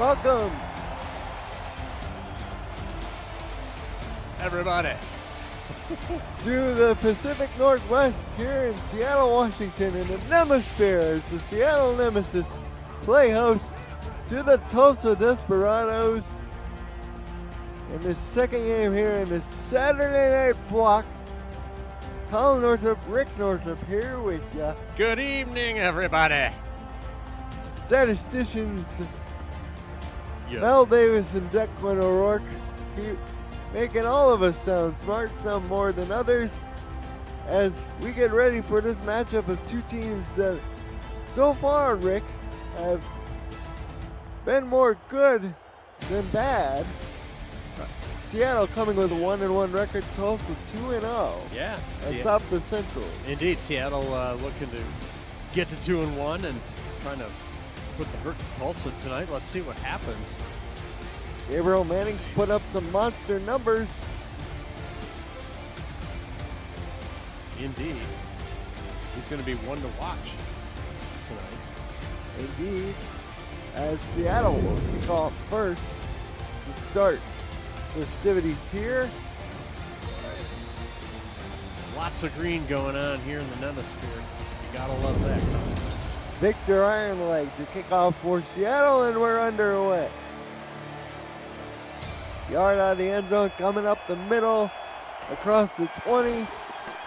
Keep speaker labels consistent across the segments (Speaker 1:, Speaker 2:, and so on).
Speaker 1: Welcome,
Speaker 2: everybody,
Speaker 1: to the Pacific Northwest here in Seattle, Washington, in the Nemisphere, as the Seattle Nemesis play host to the Tulsa Desperados in the second game here in the Saturday night block. Colin Northup, Rick Northup here with ya.
Speaker 2: Good evening, everybody.
Speaker 1: Statisticians Mel Davis and Declan O'Rourke keep making all of us sound smart, some more than others, as we get ready for this matchup of two teams that so far, Rick, have been more good than bad. Seattle coming with a 1-1 record, Tulsa 2-0.
Speaker 2: Yeah.
Speaker 1: Atop the Central.
Speaker 2: Indeed, Seattle looking to get to 2-1 and trying to put the hurt to Tulsa tonight. Let's see what happens.
Speaker 1: Gabriel Manning's put up some monster numbers.
Speaker 2: Indeed. He's going to be one to watch tonight.
Speaker 1: Indeed. As Seattle will kick off first to start festivities here.
Speaker 2: Lots of green going on here in the Nemisphere. You gotta love that.
Speaker 1: Victor Ironleg to kick off for Seattle, and we're underway. Yard out of the end zone, coming up the middle, across the 20.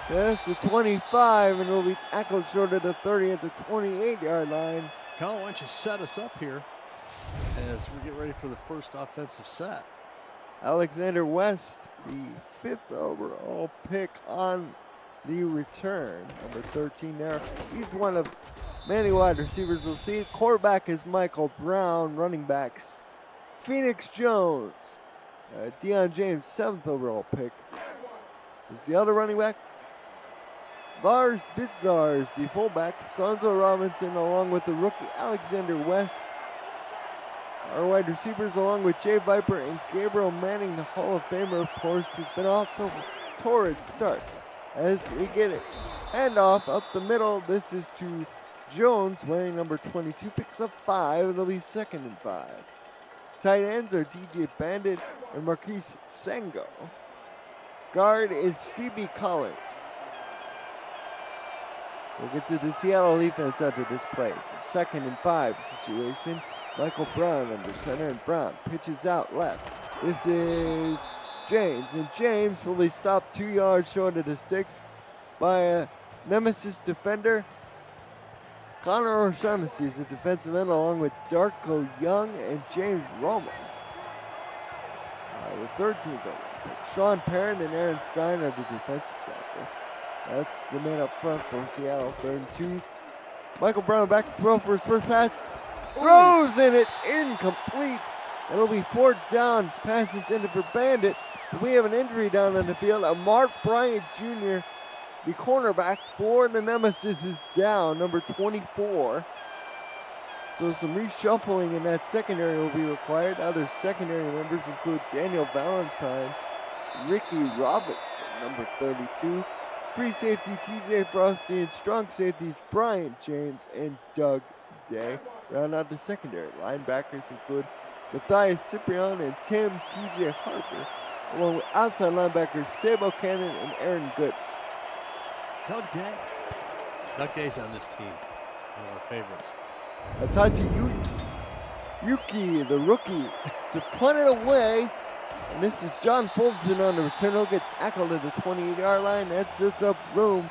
Speaker 1: That's the 25, and will be tackled short of the 30 at the 28-yard line.
Speaker 2: Colin, why don't you set us up here as we get ready for the first offensive set.
Speaker 1: Alexander West, the 5th overall pick on the return. Number 13 there. He's one of many wide receivers we'll see. Quarterback is Michael Brown. Running backs, Phoenix Jones. Deion James, 7th overall pick, is the other running back. Lars Bidzars, the fullback. Sonzo Robinson, along with the rookie Alexander West. Our wide receivers, along with Jay Viper and Gabriel Manning, the Hall of Famer, of course, has been off to a torrid start. As we get it, handoff up the middle. This is to Jones, wearing number 22, picks up 5. It'll be 2nd and 5. Tight ends are DJ Bandit and Marquise Sango. Guard is Phoebe Collins. We'll get to the Seattle defense after this play. It's a 2nd and 5 situation. Michael Brown under center, and Brown pitches out left. This is James, and James will be stopped 2 yards short of the sticks by a Nemesis defender. Connor O'Shaughnessy is the defensive end, along with Darko Young and James Ramos. The 13th overall. Sean Perrin and Aaron Stein are the defensive tackles. That's the man up front for Seattle, 3rd and 2. Michael Brown back to throw for his first pass. Throws, and it's incomplete. It'll be 4th down. Pass intended for Bandit. But we have an injury down on the field. Mark Bryant Jr., the cornerback for the Nemesis, is down, number 24. So some reshuffling in that secondary will be required. Other secondary members include Daniel Valentine, Ricky Robinson, number 32. Free safety TJ Frosty, and strong safeties Bryant James and Doug Day. Round out the secondary. Linebackers include Matthias Ciprian and Tim TJ Harper, along with outside linebackers Sabo Cannon and Aaron Good.
Speaker 2: Doug Day. Doug Day's on this team. One of our favorites.
Speaker 1: Atachi Yuki, the rookie, to punt it away. And this is John Fulton on the return. He'll get tackled at the 28-yard line. That sets up room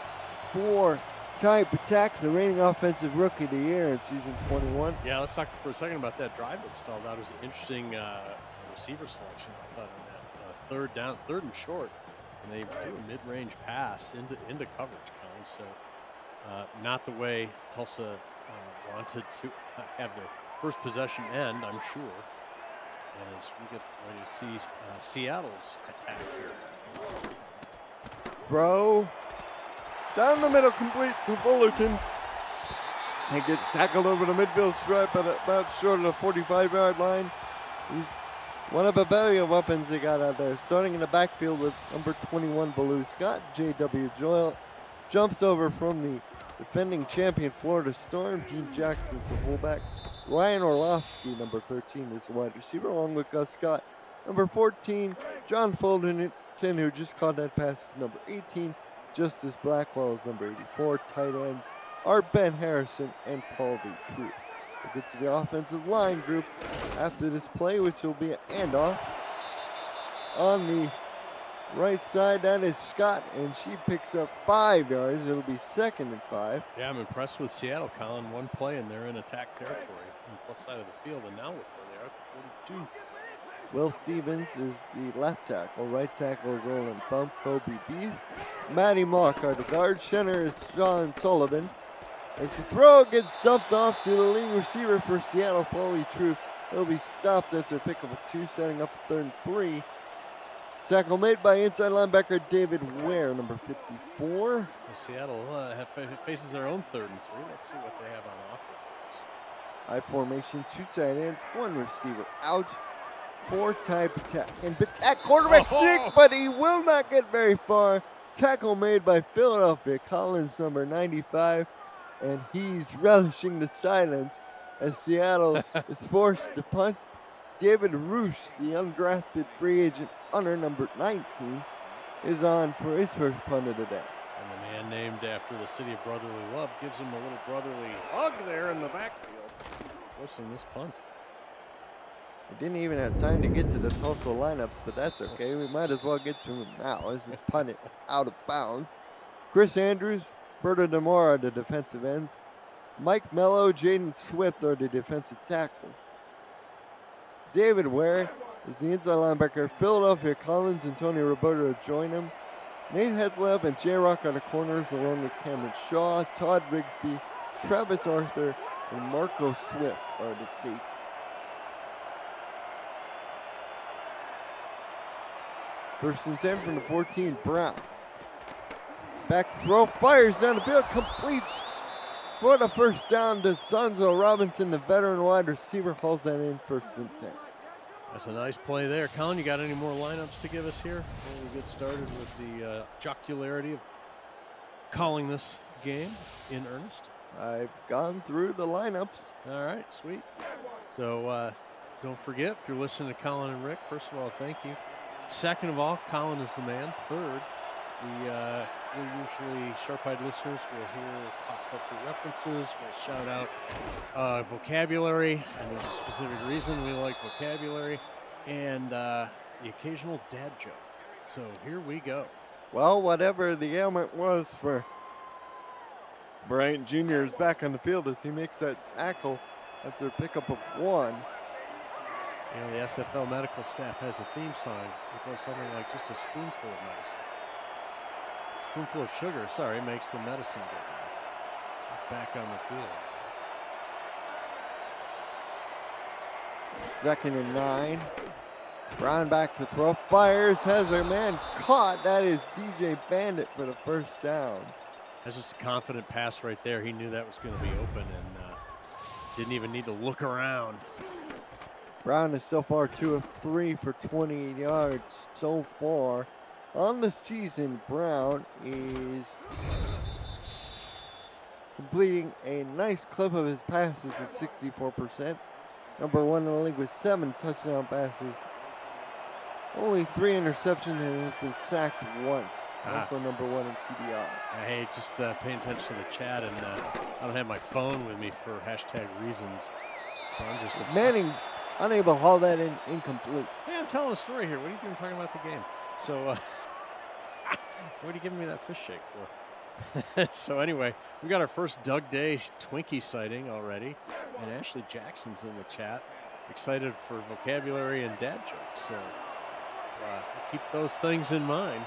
Speaker 1: for Ty Patak, the reigning offensive rookie of the year in season 21.
Speaker 2: Yeah, let's talk for a second about that drive that stalled out. It was an interesting receiver selection, I thought, on that 3rd down, 3rd and short. And they threw a mid-range pass into coverage, Colin. So not the way Tulsa wanted to have the first possession end, I'm sure, as we get ready to see Seattle's attack here.
Speaker 1: Throw down the middle, complete to Fullerton. He gets tackled over the midfield stripe at about short of the 45-yard line. He's one of a belly of weapons they got out there. Starting in the backfield with number 21, Baloo Scott, J.W. Joyle, jumps over from the defending champion Florida Storm. Gene Jackson's the fullback. Ryan Orlovsky, number 13, is the wide receiver, along with Gus Scott. Number 14, John Fulton, who just caught that pass, is number 18. Justice Blackwell is number 84. Tight ends are Ben Harrison and Paul V. Troop. We'll get to the offensive line group after this play, which will be an handoff. On the right side, that is Scott, and she picks up 5 yards. It'll be 2nd and 5.
Speaker 2: Yeah, I'm impressed with Seattle, Colin. One play, and they're in attack territory on the plus side of the field, and now look where they are at the 42.
Speaker 1: Will Stevens is the left tackle. Right tackle is Olin Thump, Kobe Beef. Matty Mock are the guards. Center is John Sullivan. As the throw gets dumped off to the leading receiver for Seattle, Paulie Truth. He'll be stopped after a pickup of 2, setting up a 3rd and 3. Tackle made by inside linebacker David Ware, number 54.
Speaker 2: Well, Seattle faces their own 3rd and 3. Let's see what they have on offer for us.
Speaker 1: I formation, 2 tight ends, 1 receiver out. 4 tie Patak. And Patak, quarterback stick, but he will not get very far. Tackle made by Philadelphia Collins, number 95. And he's relishing the silence as Seattle is forced to punt. David Roosh, the undrafted free agent under number 19, is on for his first punt of the day.
Speaker 2: And the man named after the city of brotherly love gives him a little brotherly hug there in the backfield, forcing this punt.
Speaker 1: We didn't even have time to get to the Tulsa lineups, but that's okay. We might as well get to them now as this punt is out of bounds. Chris Andrews, Berta DeMora are the defensive ends. Mike Mello, Jaden Swift are the defensive tackle. David Ware is the inside linebacker. Philadelphia Collins and Tony Roberto join him. Nate Hetzlaff and J Rock are the corners, along with Cameron Shaw, Todd Rigsby, Travis Arthur, and Marco Swift are the safety. First and 10 from the 14, Brown. Back to throw, fires down the field, completes for the first down to Sonzo Robinson, the veteran wide receiver, hauls that in 1st and 10.
Speaker 2: That's a nice play there. Colin, you got any more lineups to give us here before we get started with the jocularity of calling this game in earnest?
Speaker 1: I've gone through the lineups.
Speaker 2: All right, sweet. So don't forget, if you're listening to Colin and Rick, first of all, thank you. Second of all, Colin is the man. Third, we usually, sharp-eyed listeners will hear pop culture references. We'll shout out vocabulary, and there's a specific reason we like vocabulary, and the occasional dad joke. So here we go.
Speaker 1: Well, whatever the ailment was for Bryant Jr. is back on the field as he makes that tackle after a pickup of 1.
Speaker 2: You know, the SFL medical staff has a theme song. It goes something like just a spoonful of medicine. A spoonful of sugar, sorry, makes the medicine go down. Back on the field.
Speaker 1: 2nd and 9. Brown back to throw, fires, has a man caught. That is DJ Bandit for the first down.
Speaker 2: That's just a confident pass right there. He knew that was going to be open and didn't even need to look around.
Speaker 1: Brown is so far 2 of 3 for 28 yards so far. On the season, Brown is completing a nice clip of his passes at 64%. Number 1 in the league with 7 touchdown passes. Only 3 interceptions and has been sacked once. Also number 1 in PDR.
Speaker 2: Hey, just paying attention to the chat, and I don't have my phone with me for hashtag reasons. So I'm just
Speaker 1: Manning unable to haul that in, incomplete.
Speaker 2: Yeah, I'm telling a story here. What are you doing talking about the game? So, what are you giving me that fish shake for? So anyway, we got our first Doug Day Twinkie sighting already, and Ashley Jackson's in the chat, excited for vocabulary and dad jokes. So keep those things in mind.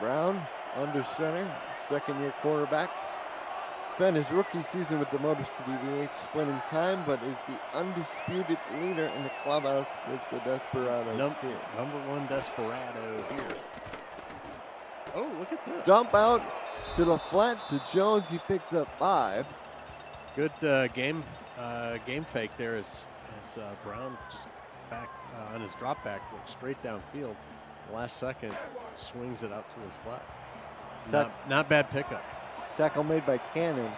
Speaker 1: Brown under center, 2nd-year quarterback. Spent his rookie season with the Motor City V8 splitting time, but is the undisputed leader in the clubhouse with the Desperados here.
Speaker 2: Number 1 Desperado here. Oh, look at this.
Speaker 1: Dump out to the flat to Jones. He picks up 5.
Speaker 2: Good game fake there as Brown just back on his drop back, looked straight downfield. Last second, swings it out to his left. Not bad pickup.
Speaker 1: Tackle made by Cannon.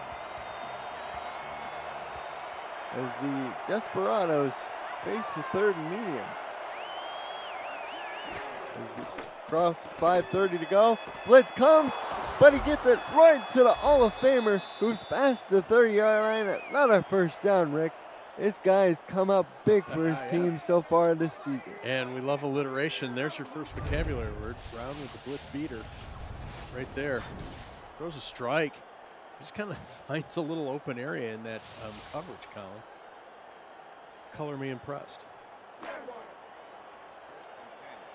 Speaker 1: As the Desperados face the third and medium. Cross 5:30 to go. Blitz comes, but he gets it right to the Hall of Famer who's past the 30-yard line. Another first down, Rick. This guy's come up big for his team so far this season.
Speaker 2: And we love alliteration. There's your first vocabulary word. Brown with the blitz beater. Right there. Throws a strike. Just kind of finds a little open area in that coverage column. Color me impressed.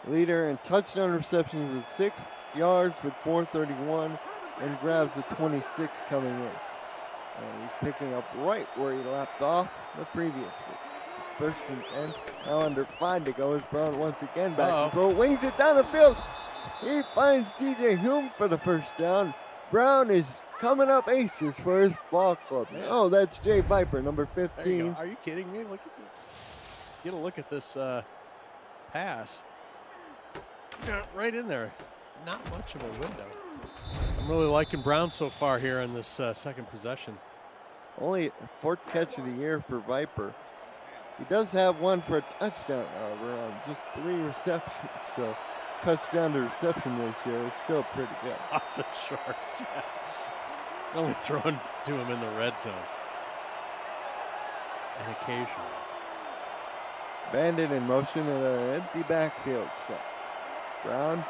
Speaker 1: Leader in touchdown receptions with 6 yards with 4:31 and grabs the 26 coming in. And he's picking up right where he left off the previous week. It's 1st and 10. Now under 5 to go as Brown once again back to throw. Wings it down the field. He finds TJ Hume for the first down. Brown is coming up aces for his ball club.
Speaker 2: Man.
Speaker 1: Oh, that's Jay Viper, number 15.
Speaker 2: Are you kidding me? Look at this. Get a look at this pass. Right in there. Not much of a window. I'm really liking Brown so far here in this second possession.
Speaker 1: Only 4th catch of the year for Viper. He does have one for a touchdown, however, on just 3 receptions. So touchdown to reception ratio is still pretty good.
Speaker 2: Off the charts, yeah. Only throwing to him in the red zone. And occasionally.
Speaker 1: Bandit in motion in an empty backfield set. Brown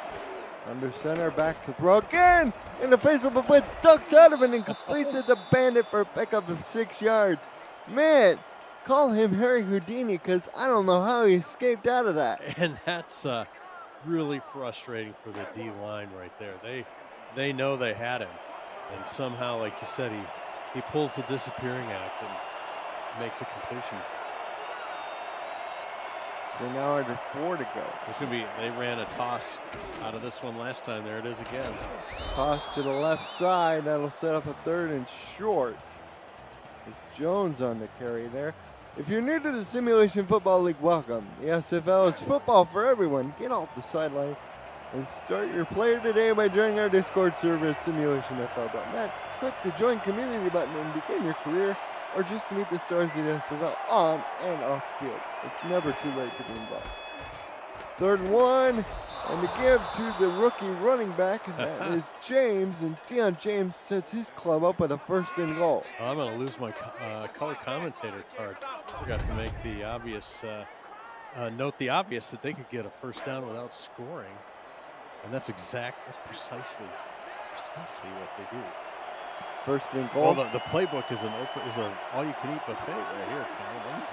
Speaker 1: under center, back to throw again. In the face of a blitz, ducks out of it and completes it to Bandit for a pickup of 6 yards. Man, call him Harry Houdini because I don't know how he escaped out of that.
Speaker 2: And that's really frustrating for the D line right there. They know they had him, and somehow, like you said, he pulls the disappearing act and makes a completion.
Speaker 1: We're now under 4 to go.
Speaker 2: It's gonna be. They ran a toss out of this one last time. There it is again.
Speaker 1: Toss to the left side. That'll set up a 3rd and short. It's Jones on the carry there. If you're new to the Simulation Football League, welcome. The SFL is football for everyone. Get off the sideline and start your player today by joining our Discord server at simulationfl.net. Click the join community button and begin your career, or just to meet the stars of the SFL on and off field. It's never too late to be involved. 3rd and 1, and to give to the rookie running back, and that is James, and Deion James sets his club up with a 1st and goal.
Speaker 2: I'm gonna lose my color commentator card. Forgot to make the obvious, note the obvious that they could get a 1st down without scoring, and that's precisely what they do.
Speaker 1: 1st and goal.
Speaker 2: Well, the playbook is an all-you-can-eat buffet right here, Colin.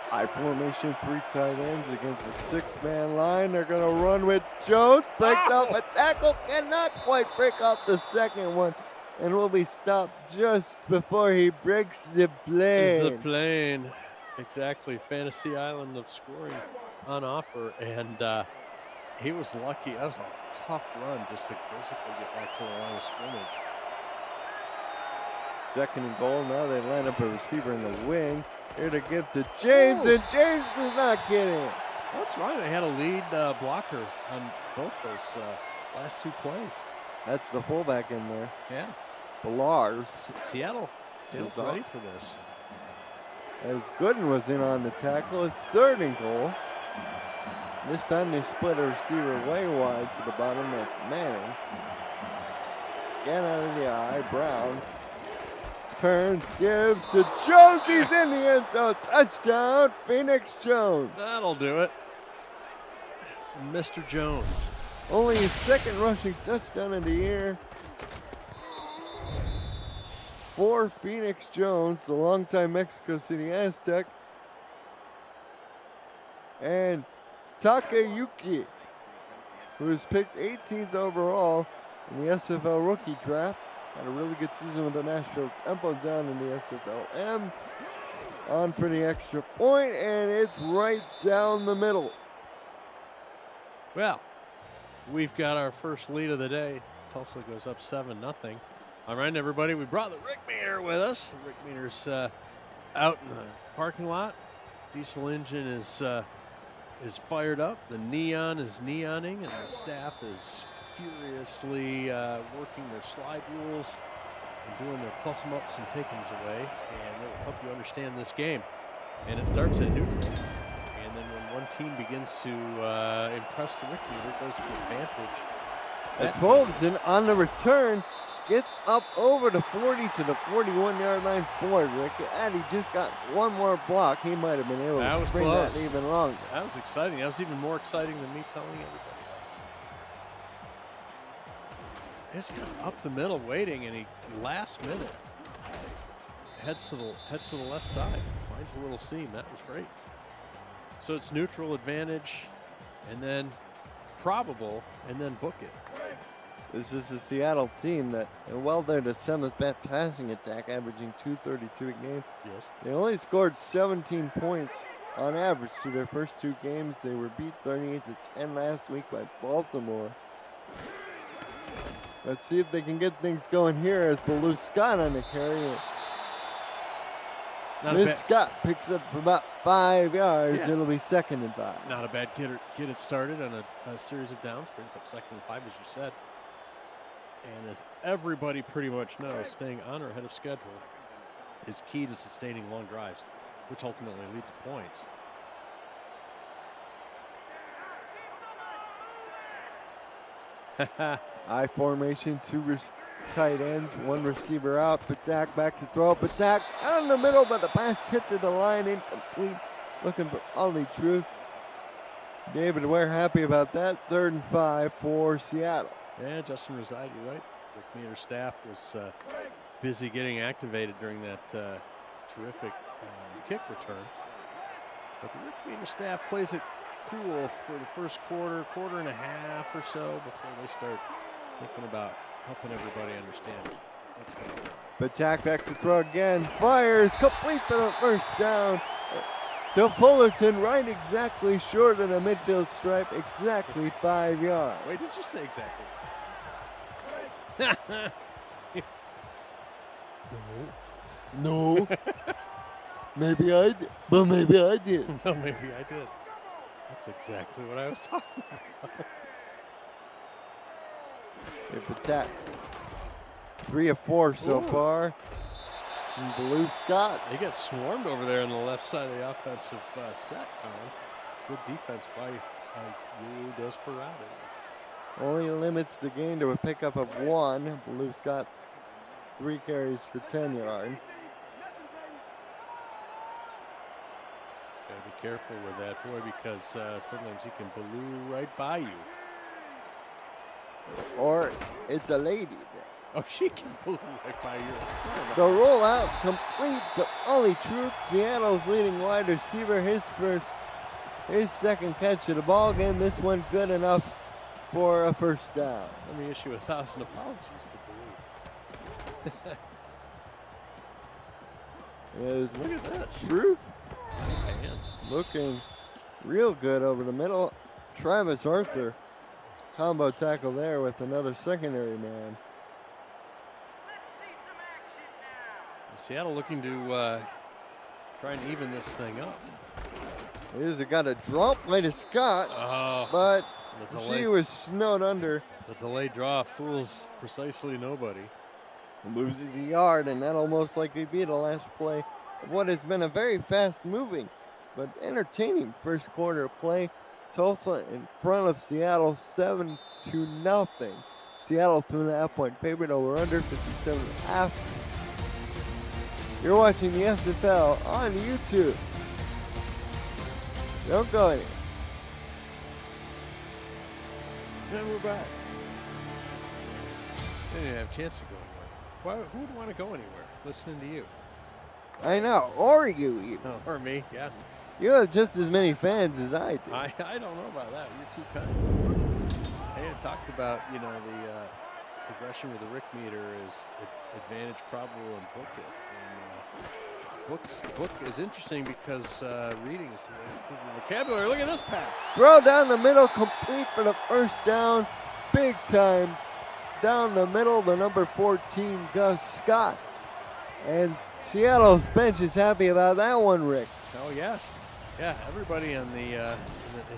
Speaker 1: High formation, 3 tight ends against a 6-man line. They're going to run with Jones. Breaks off a tackle. Cannot quite break off the second one. And will be stopped just before he breaks the plane.
Speaker 2: The plane. Exactly. Fantasy Island of scoring on offer. And he was lucky. That was a tough run just to basically get back to the line of scrimmage.
Speaker 1: 2nd and goal. Now they line up a receiver in the wing. Here to give to James, and James does not get in.
Speaker 2: That's right. They had a lead blocker on both those last 2 plays.
Speaker 1: That's the fullback in there.
Speaker 2: Yeah.
Speaker 1: Ballars.
Speaker 2: Seattle's ready for this.
Speaker 1: As Gooden was in on the tackle, it's 3rd and goal. This time they split a receiver way wide to the bottom. That's Manning. Again out of the eye, Brown. Turns, gives to Jones. He's in the end zone. Touchdown, Phoenix Jones.
Speaker 2: That'll do it. Mr. Jones.
Speaker 1: Only his 2nd rushing touchdown of the year for Phoenix Jones, the longtime Mexico City Aztec. And Takayuki, who was picked 18th overall in the SFL rookie draft. Had a really good season with the Nashville Tempo down in the SFL-M. On for the extra point, and it's right down the middle.
Speaker 2: Well, we've got our first lead of the day. Tulsa goes up 7-0. All right, everybody, we brought the Rick meter with us. The Rick meter's out in the parking lot. Diesel engine is fired up. The neon is neoning, and the staff is furiously working their slide rules and doing their plus them ups and take them away, and it will help you understand this game. And it starts at neutral, and then when one team begins to impress the Rick meter, it goes to advantage.
Speaker 1: As Fullerton on the return gets up over the 40 to the 41-yard line for Rick. And he just got one more block. He might have been able to spring that even longer.
Speaker 2: That was exciting. That was even more exciting than me telling everybody. He's kind of up the middle waiting, and he last minute heads to the left side, finds a little seam. That was great. So it's neutral advantage, and then probable, and then book it.
Speaker 1: This is a Seattle team that, well, they're the 7th best passing attack, averaging 232 a game.
Speaker 2: Yes.
Speaker 1: They only scored 17 points on average through their first 2 games. They were beat 38-10 last week by Baltimore. Let's see if they can get things going here as Baloo Scott on the carry. This Scott picks up for about 5 yards. Yeah. It'll be 2nd and 5.
Speaker 2: Not a bad get it started on a series of downs. Brings up 2nd and 5, as you said. And as everybody pretty much knows, staying on or ahead of schedule is key to sustaining long drives, which ultimately lead to points.
Speaker 1: I formation, 2 tight ends, 1 receiver out. Patak back to throw. Patak out in the middle, but the pass tipped to the line, incomplete. Looking for only truth. David Ware happy about that. 3rd and 5 for Seattle.
Speaker 2: Yeah, Justin Reside, you're right. Rick Meter's staff was busy getting activated during that terrific kick return. But the Rick Meter staff plays it cool for the first quarter and a half or so before they start thinking about helping everybody understand what's going on.
Speaker 1: Patak back to throw again. Fires, complete for the 1st down. To Fullerton, right exactly short of the midfield stripe, exactly 5 yards.
Speaker 2: Wait, did you say exactly?
Speaker 1: No. Maybe I did. But maybe I did.
Speaker 2: No, maybe I did. That's exactly what I was talking about.
Speaker 1: Patak. 3 of 4 so far. And Baloo Scott.
Speaker 2: They get swarmed over there on the left side of the offensive set, Colin. Good defense by Yuri Desperado.
Speaker 1: Only limits the gain to a pickup of 1. Baloo Scott, 3 carries for 10 yards.
Speaker 2: Gotta be careful with that boy, because sometimes he can baloo right by you.
Speaker 1: Or it's a lady.
Speaker 2: Oh, she can baloo right by you.
Speaker 1: The rollout complete to only truth. Seattle's leading wide receiver, his 2nd catch of the ball game. This one good enough for a 1st down.
Speaker 2: Let me issue 1,000 apologies to Baloo. Look at this.
Speaker 1: Truth.
Speaker 2: His hands.
Speaker 1: Looking real good over the middle. Travis Arthur. Combo tackle there with another secondary man.
Speaker 2: Seattle looking to try and even this thing up.
Speaker 1: Here's got a drop play to Scott, but she was snowed under.
Speaker 2: The delayed draw fools precisely nobody.
Speaker 1: Loses a yard, and that'll most likely be the last play of what has been a very fast-moving but entertaining first quarter of play. Tulsa in front of Seattle 7-0. Seattle 2.5-point favorite, over under 57.5. You're watching the SFL on YouTube. Don't go anywhere.
Speaker 2: And we're back. They didn't have a chance to go anywhere. Who would want to go anywhere listening to you?
Speaker 1: I know, or you.
Speaker 2: Oh, or me, yeah.
Speaker 1: You have just as many fans as I do.
Speaker 2: I don't know about that. You're too kind. I had talked about, the progression with the Rick meter is advantage, probable, and book it. And book is interesting because reading is the vocabulary. Look at this pass.
Speaker 1: Throw down the middle, complete for the 1st down. Big time down the middle, the number 14, Gus Scott. And Seattle's bench is happy about that one, Rick.
Speaker 2: Oh, yeah. Yeah, everybody on the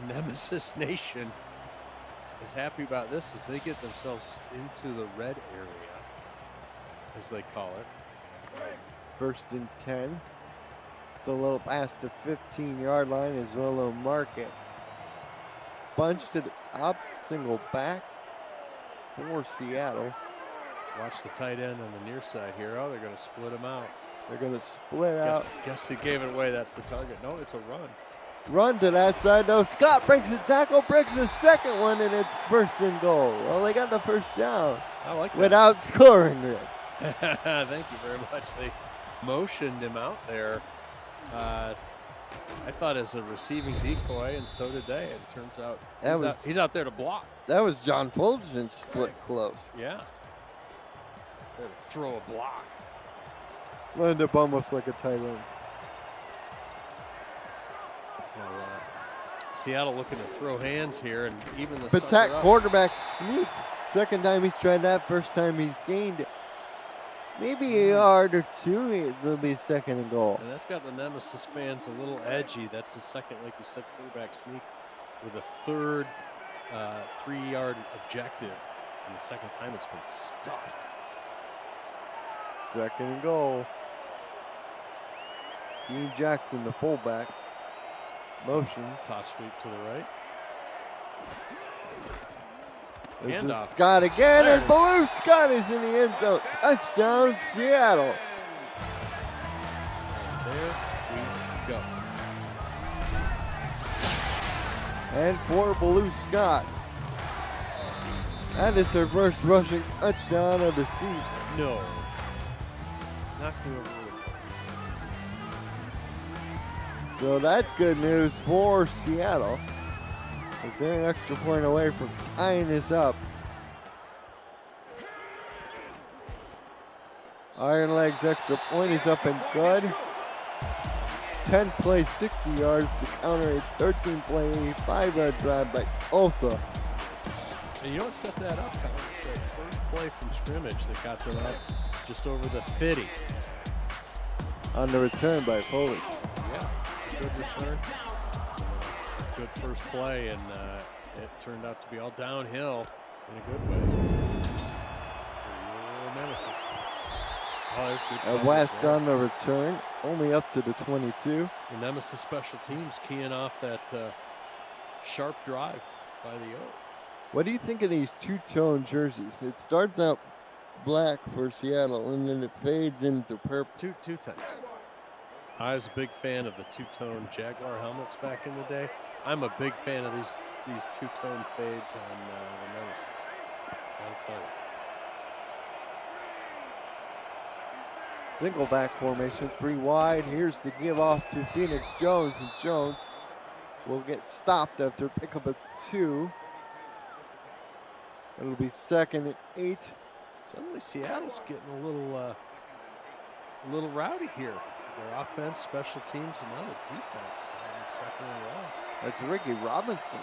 Speaker 2: Nemesis Nation is happy about this is they get themselves into the red area, as they call it.
Speaker 1: 1st and 10. It's a little past the 15-yard line as well. They'll mark it. Bunch to the top, single back for Seattle.
Speaker 2: Watch the tight end on the near side here. Oh, they're going to split him out.
Speaker 1: They're going to split out.
Speaker 2: Guess he gave it away. That's the target. No, it's a run.
Speaker 1: Run to that side, though. Scott breaks a tackle, breaks the second one, and it's 1st and goal. Well, they got the 1st down.
Speaker 2: I like that.
Speaker 1: Without scoring, Rick.
Speaker 2: Thank you very much. They motioned him out there. I thought as a receiving decoy, and so did they. It turns out he's out there to block.
Speaker 1: That was John Fulgen's split close.
Speaker 2: Yeah. There to throw a block.
Speaker 1: Lined up almost like a tight end.
Speaker 2: Well, Seattle looking to throw hands here, and even the
Speaker 1: Patak quarterback sneak. Second time he's tried that. First time he's gained maybe a yard or two. It'll be 2nd and goal.
Speaker 2: And that's got the Nemesis fans a little edgy. That's the second, like you said, quarterback sneak with a 3rd 3-yard objective. And the second time it's been stuffed.
Speaker 1: 2nd and goal. Dean Jackson, the fullback. Motions.
Speaker 2: Toss sweep to the right.
Speaker 1: This is
Speaker 2: Handoff.
Speaker 1: Scott again, and Blue Scott is in the end zone. Touchdown, Seattle.
Speaker 2: And there we go.
Speaker 1: And for Blue Scott, that is her first rushing touchdown of the season.
Speaker 2: No. Knocked me over with.
Speaker 1: So that's good news for Seattle, as they're an extra point away from tying this up. Iron Legs extra point is up and good. 10 plays, 60 yards to counter a 13-play, 85-yard drive by Tulsa.
Speaker 2: And you know what set that up, Colin? It's that first play from scrimmage that got them up just over the 50.
Speaker 1: On the return by Foley.
Speaker 2: Yeah, good return. Good first play, and it turned out to be all downhill in a good way. For Nemesis. Oh, there's good coverage
Speaker 1: West
Speaker 2: there.
Speaker 1: on the return, only up to the 22.
Speaker 2: The Nemesis special teams keying off that sharp drive by the O.
Speaker 1: What do you think of these two-tone jerseys? It starts out black for Seattle, and then it fades into purple.
Speaker 2: Two things. I was a big fan of the two-tone Jaguar helmets back in the day. I'm a big fan of these two-tone fades on the Nemesis. I'll tell you.
Speaker 1: Single back formation, 3 wide. Here's the give off to Phoenix Jones, and Jones will get stopped after pickup of 2. It'll be 2nd and 8.
Speaker 2: Suddenly Seattle's getting a little rowdy here. Their offense, special teams, and now the defense starting second and long.
Speaker 1: That's Ricky Robinson.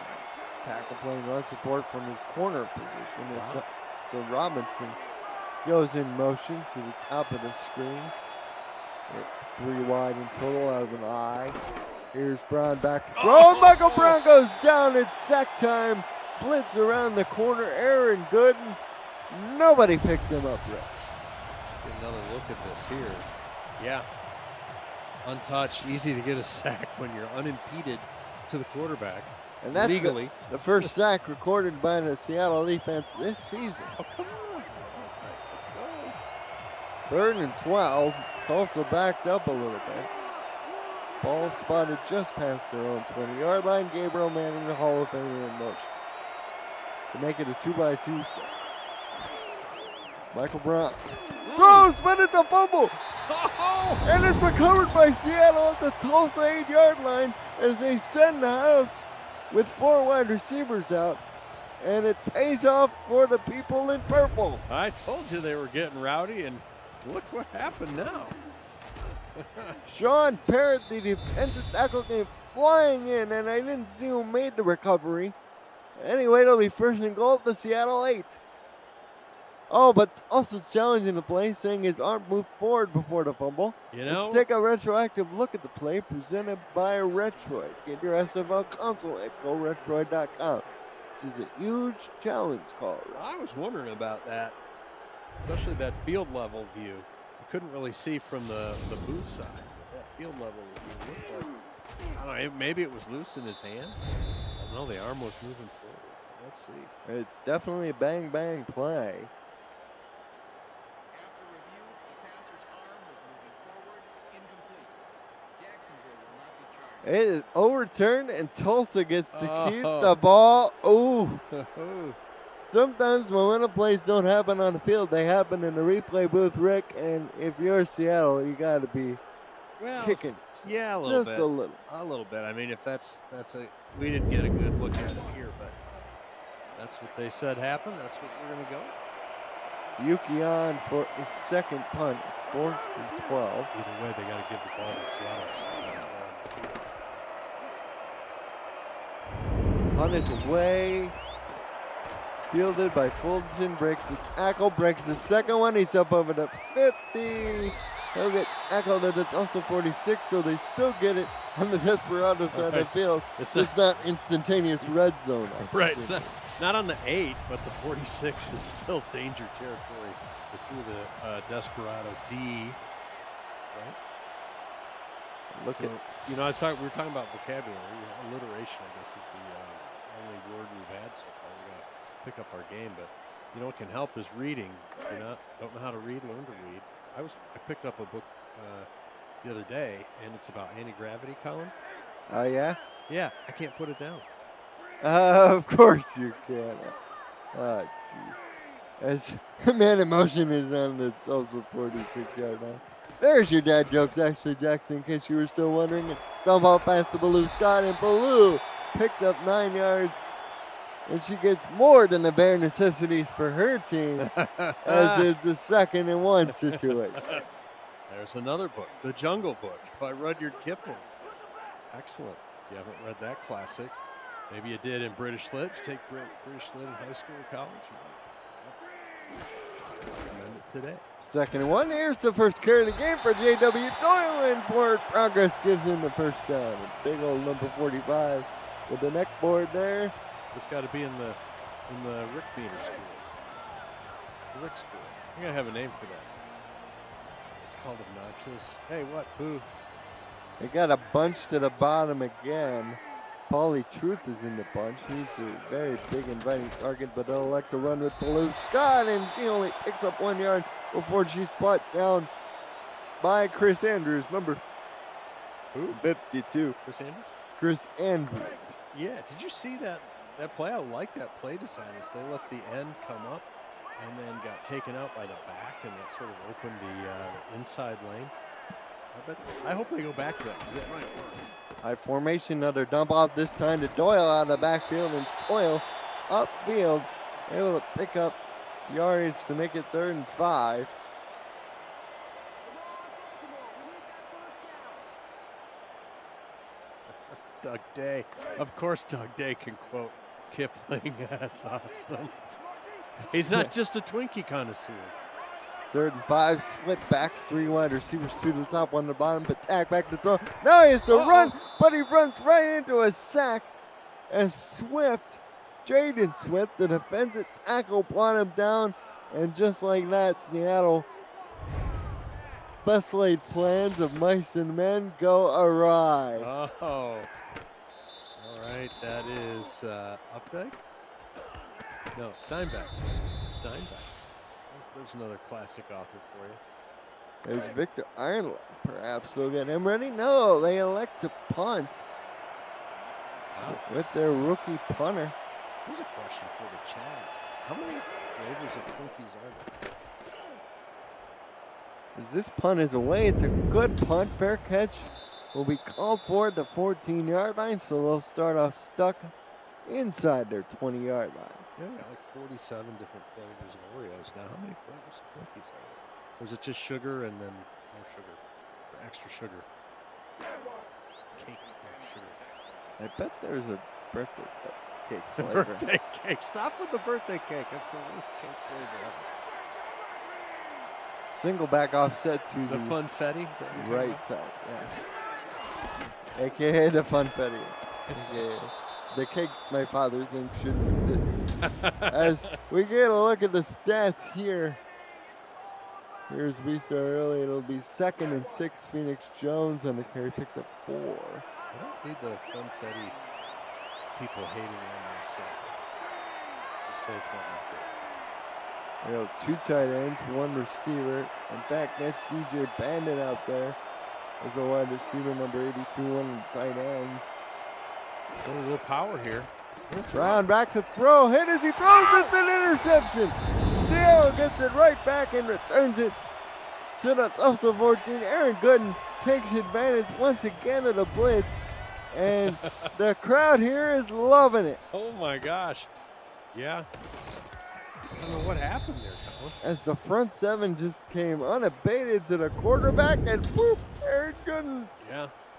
Speaker 1: Tackle playing run support from his corner position.
Speaker 2: Wow.
Speaker 1: So Robinson goes in motion to the top of the screen. 3 wide in total out of an eye. Here's Brown back to throw. Michael Brown goes down. It's sack time. Blitz around the corner. Aaron Gooden. Nobody picked him up yet.
Speaker 2: Get another look at this here. Yeah. Untouched, easy to get a sack when you're unimpeded to the quarterback.
Speaker 1: And that's
Speaker 2: legally.
Speaker 1: the first sack recorded by the Seattle defense this season.
Speaker 2: Oh, come on. All right, let's go.
Speaker 1: 3rd and 12. Tulsa backed up a little bit. Ball spotted just past their own 20-yard line. Gabriel Manning, the Hall of Famer, in motion to make it a 2-by-2 set. Michael Brown throws, but it's a fumble. And it's recovered by Seattle at the Tulsa 8-yard line as they send the house with 4 wide receivers out. And it pays off for the people in purple.
Speaker 2: I told you they were getting rowdy, and look what happened now.
Speaker 1: Sean Parrott, the defensive tackle, came flying in, and I didn't see who made the recovery. Anyway, it'll be 1st and goal at the Seattle 8. Oh, but Tulsa's challenging the play, saying his arm moved forward before the fumble.
Speaker 2: You know,
Speaker 1: let's take a retroactive look at the play presented by Retroid. Get your SFL console at GoRetroid.com. is a huge challenge, Colorado.
Speaker 2: I was wondering about that, especially that field level view. You couldn't really see from the booth side. That field level view looked like, I don't know, maybe it was loose in his hand. I don't know, the arm was moving forward. Let's see.
Speaker 1: It's definitely a bang play.
Speaker 3: After review, the passer's arm was moving forward, incomplete. Jacksonville will not be charged.
Speaker 1: It is overturned, and Tulsa gets to keep the ball. Ooh. Sometimes momentum plays don't happen on the field. They happen in the replay booth, Rick. And if you're Seattle, you got to be kicking.
Speaker 2: Yeah, a little bit.
Speaker 1: Just a little.
Speaker 2: A little bit. I mean, if that's we didn't get a good look at it here, but that's what they said happened. That's what we're going to go.
Speaker 1: Yuki on for a second punt. It's 4th and 12.
Speaker 2: Either way, they got to give the ball to Seattle.
Speaker 1: Punt is away. Fielded by Fulton. Breaks the tackle. Breaks the second one. He's up over the 50. He'll get tackled at the Tulsa 46, so they still get it on the Desperado side of the field. It's just not instantaneous red zone.
Speaker 2: Right. It's not on the 8, but the 46 is still danger territory through the Desperado D. Right?
Speaker 1: Look
Speaker 2: so,
Speaker 1: at,
Speaker 2: you know, we were talking about vocabulary. Alliteration, I guess, is the only word we've had so far. We got to pick up our game, but you know what can help is reading. If you don't know how to read, learn to read. I picked up a book the other day, and it's about anti-gravity, Colin.
Speaker 1: Oh, yeah?
Speaker 2: Yeah, I can't put it down.
Speaker 1: Of course you can. Oh, jeez. As man in motion is on the Tulsa 46-yard line. There's your dad jokes, Ashley Jackson, in case you were still wondering. Dump ball pass to Baloo Scott, and Baloo picks up 9 yards. And she gets more than the bare necessities for her team, as it's a 2nd and 1 situation.
Speaker 2: There's another book, The Jungle Book, by Rudyard Kipling. Excellent. If you haven't read that classic, maybe you did in British Lit. You take British Lit in high school or college. Recommend it today.
Speaker 1: 2nd and 1. Here's the first carry of the game for J.W. Doyle, and forward progress gives him the first down. A big old number 45 with the neck board there.
Speaker 2: It's got to be in the Rick Meter school. The Rick school. You gotta have a name for that. It's called obnoxious. Hey, what? Boo.
Speaker 1: They got a bunch to the bottom again. Paulie Truth is in the bunch. He's a very big inviting target, but they'll elect to run with Baloo Scott, and she only picks up 1 yard before she's brought down by Chris Andrews, number 52.
Speaker 2: Chris Andrews?
Speaker 1: Chris Andrews.
Speaker 2: Yeah, did you see that play? I like that play design. Is they let the end come up and then got taken out by the back, and that sort of opened the inside lane. I hope they go back to that, because that might work.
Speaker 1: High formation, another dump off, this time to Doyle out of the backfield, and Doyle upfield, able to pick up yardage to make it 3rd and 5.
Speaker 2: Doug Day. Of course Doug Day can quote Kipling. That's awesome. He's not just a Twinkie connoisseur.
Speaker 1: 3rd and 5, split backs, 3 wide receivers, 2 to the top, 1 to the bottom, but tag back to throw. Now he has to run, but he runs right into a sack. And Swift, Jaden Swift, the defensive tackle, brought him down. And just like that, Seattle, best laid plans of mice and men go awry.
Speaker 2: Oh. All right, that is Updike? No, Steinbeck. There's another classic author for you.
Speaker 1: There's Victor Ireland. Perhaps they'll get him ready. No, they elect to punt with their rookie punter.
Speaker 2: Here's a question for the chat. How many flavors of Twinkies are there?
Speaker 1: As this punt is away, it's a good punt. Fair catch will be called for at the 14-yard line, so they'll start off stuck inside their 20-yard line.
Speaker 2: Yeah, we got like 47 different flavors of Oreos. Now, how many flavors of Twinkies are there? Or is it just sugar and then more sugar? Or extra sugar? Cake and sugar.
Speaker 1: I bet there's a birthday cake flavor.
Speaker 2: Birthday cake. Stop with the birthday cake. That's the worst cake flavor ever.
Speaker 1: Single back offset to
Speaker 2: the funfetti? Is that what you're
Speaker 1: right side, yeah. AKA the funfetti. AKA. the cake my father thinks shouldn't exist. As we get a look at the stats here, here's we saw earlier, it'll be 2nd and 6. Phoenix Jones on the carry, picked up 4.
Speaker 2: I don't need the funfetti people hating on this. Just say something.
Speaker 1: You know, 2 tight ends, 1 receiver. In fact, that's DJ Bandit out there as a wide receiver, number 82, 1 of the tight ends.
Speaker 2: A little power here.
Speaker 1: Brown back to throw, hit as he throws, it's an interception. Dale gets it right back and returns it to the Tulsa 14. Aaron Gooden takes advantage once again of the blitz, and the crowd here is loving it.
Speaker 2: Oh my gosh. Yeah. I don't know what happened there, Colin.
Speaker 1: As the front 7 just came unabated to the quarterback, and whoop, Aaron Gooden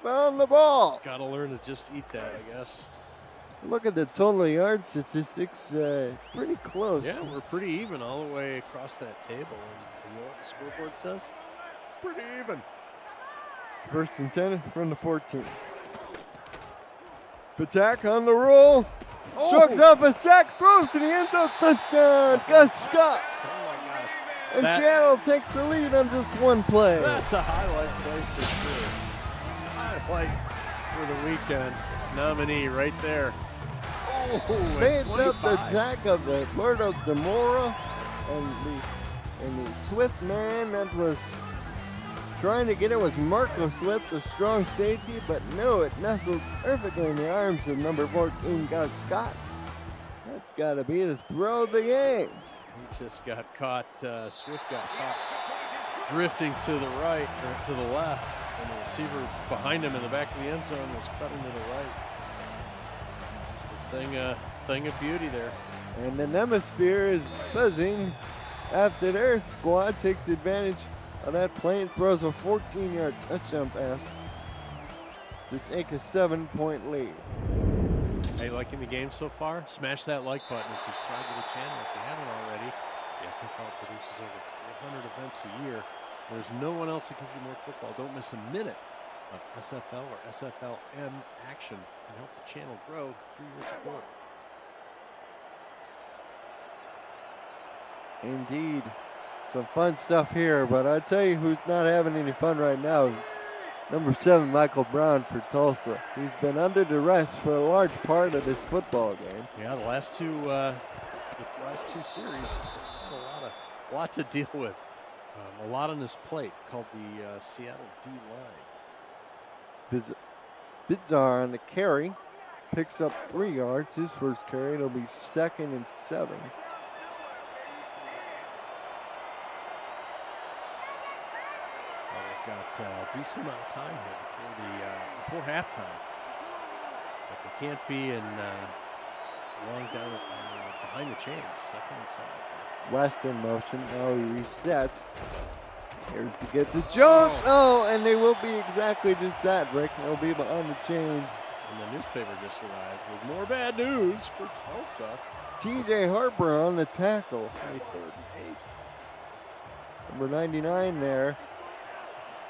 Speaker 1: found the ball.
Speaker 2: Gotta learn to just eat that, I guess.
Speaker 1: Look at the total yard statistics, pretty close.
Speaker 2: Yeah, we're pretty even all the way across that table. And you know what the scoreboard says? Pretty even.
Speaker 1: 1st and 10 from the 14. Patak on the roll. Shrugs off a sack, throws to the end zone, touchdown, Gus Scott.
Speaker 2: Oh my gosh.
Speaker 1: And Seattle takes the lead on just 1 play.
Speaker 2: That's a highlight play for sure. Highlight for the weekend nominee right there. Oh,
Speaker 1: Fades up the attack of Eduardo Demora and the Swift man that was trying to get it was Marco Swift, the strong safety, but no, it nestled perfectly in the arms of number 14, Gus Scott. That's got to be the throw of the game.
Speaker 2: He just got caught, Swift got caught drifting to the right, or to the left, and the receiver behind him in the back of the end zone was cutting to the right. Just a thing of beauty there.
Speaker 1: And the Nemisphere is buzzing after their squad takes advantage of that play and throws a 14-yard touchdown pass to take a 7-point lead.
Speaker 2: Hey, liking the game so far? Smash that like button and subscribe to the channel if you haven't already. The SFL produces over 400 events a year. There's no one else that gives you more football. Don't miss a minute of SFL or SFLM action and help the channel grow through your support.
Speaker 1: Indeed. Some fun stuff here, but I tell you who's not having any fun right now is number 7, Michael Brown for Tulsa. He's been under duress for a large part of this football game.
Speaker 2: Yeah, the last two series, it's had a lot to deal with. A lot on his plate, called the Seattle D-line.
Speaker 1: Bizarre on the carry, picks up 3 yards. His first carry, it'll be 2nd and 7.
Speaker 2: Got a decent amount of time here before halftime, but they can't be in long down behind the chains. 2nd and 7.
Speaker 1: West in motion. Now he resets. Here's to get to Jones. Oh, and they will be exactly just that, Rick. They'll be behind the chains.
Speaker 2: And the newspaper just arrived with more bad news for Tulsa.
Speaker 1: TJ Harper on the tackle.
Speaker 2: 3rd and 8.
Speaker 1: Number 99 there,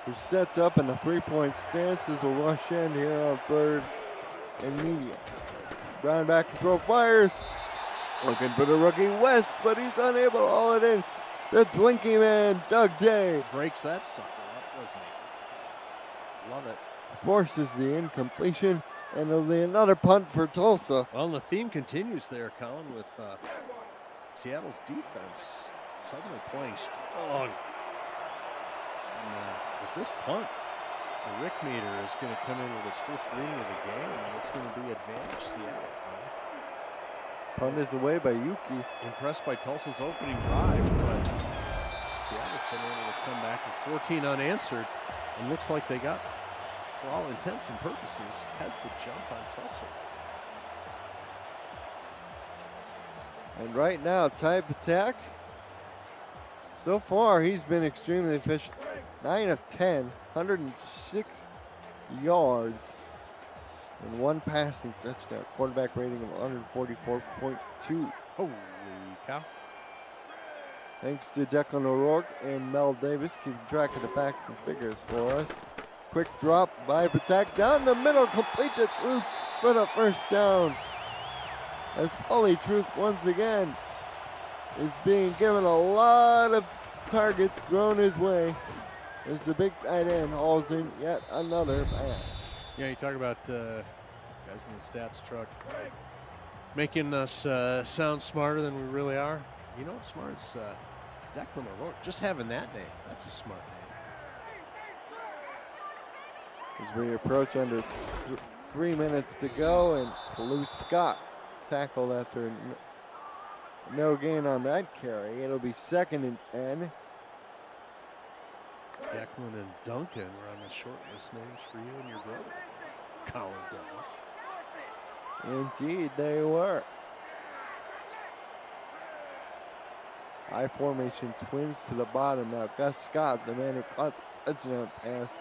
Speaker 1: who sets up in the 3-point stance as a rush end here on 3rd and medium. Brown back to throw, fires. Looking for the rookie West, but he's unable to haul it in. The Twinkie man, Doug Day.
Speaker 2: Breaks that sucker up, doesn't he? Love it.
Speaker 1: Forces the incompletion, and it'll be another punt for Tulsa.
Speaker 2: Well, and the theme continues there, Colin, with Seattle's defense suddenly playing strong. And with this punt, the Rick meter is going to come in with its first reading of the game, and it's going to be advantage Seattle.
Speaker 1: Punt is away by Yuki.
Speaker 2: Impressed by Tulsa's opening drive, but Seattle's been able to come back with 14 unanswered, and looks like they got, for all intents and purposes, has the jump on Tulsa.
Speaker 1: And right now, Ty Patak, so far he's been extremely efficient. 9 of 10, 106 yards, and 1 passing touchdown. Quarterback rating of 144.2.
Speaker 2: Holy cow.
Speaker 1: Thanks to Declan O'Rourke and Mel Davis keeping track of the facts and figures for us. Quick drop by Patak down the middle, complete the truth for the first down. as Pauly Truth once again is being given a lot of targets thrown his way as the big tight end hauls in yet another pass.
Speaker 2: Yeah, you talk about guys in the stats truck making us sound smarter than we really are. You know what's smart? It's Declan O'Rourke. Just having that name, that's a smart name.
Speaker 1: As we approach under 3 minutes to go, and Blue Scott tackled after no gain on that carry. It'll be 2nd and 10.
Speaker 2: Declan and Duncan were on the short list names for you and your brother, Colin Douglas.
Speaker 1: Indeed, they were. High formation twins to the bottom now. Gus Scott, the man who caught the touchdown pass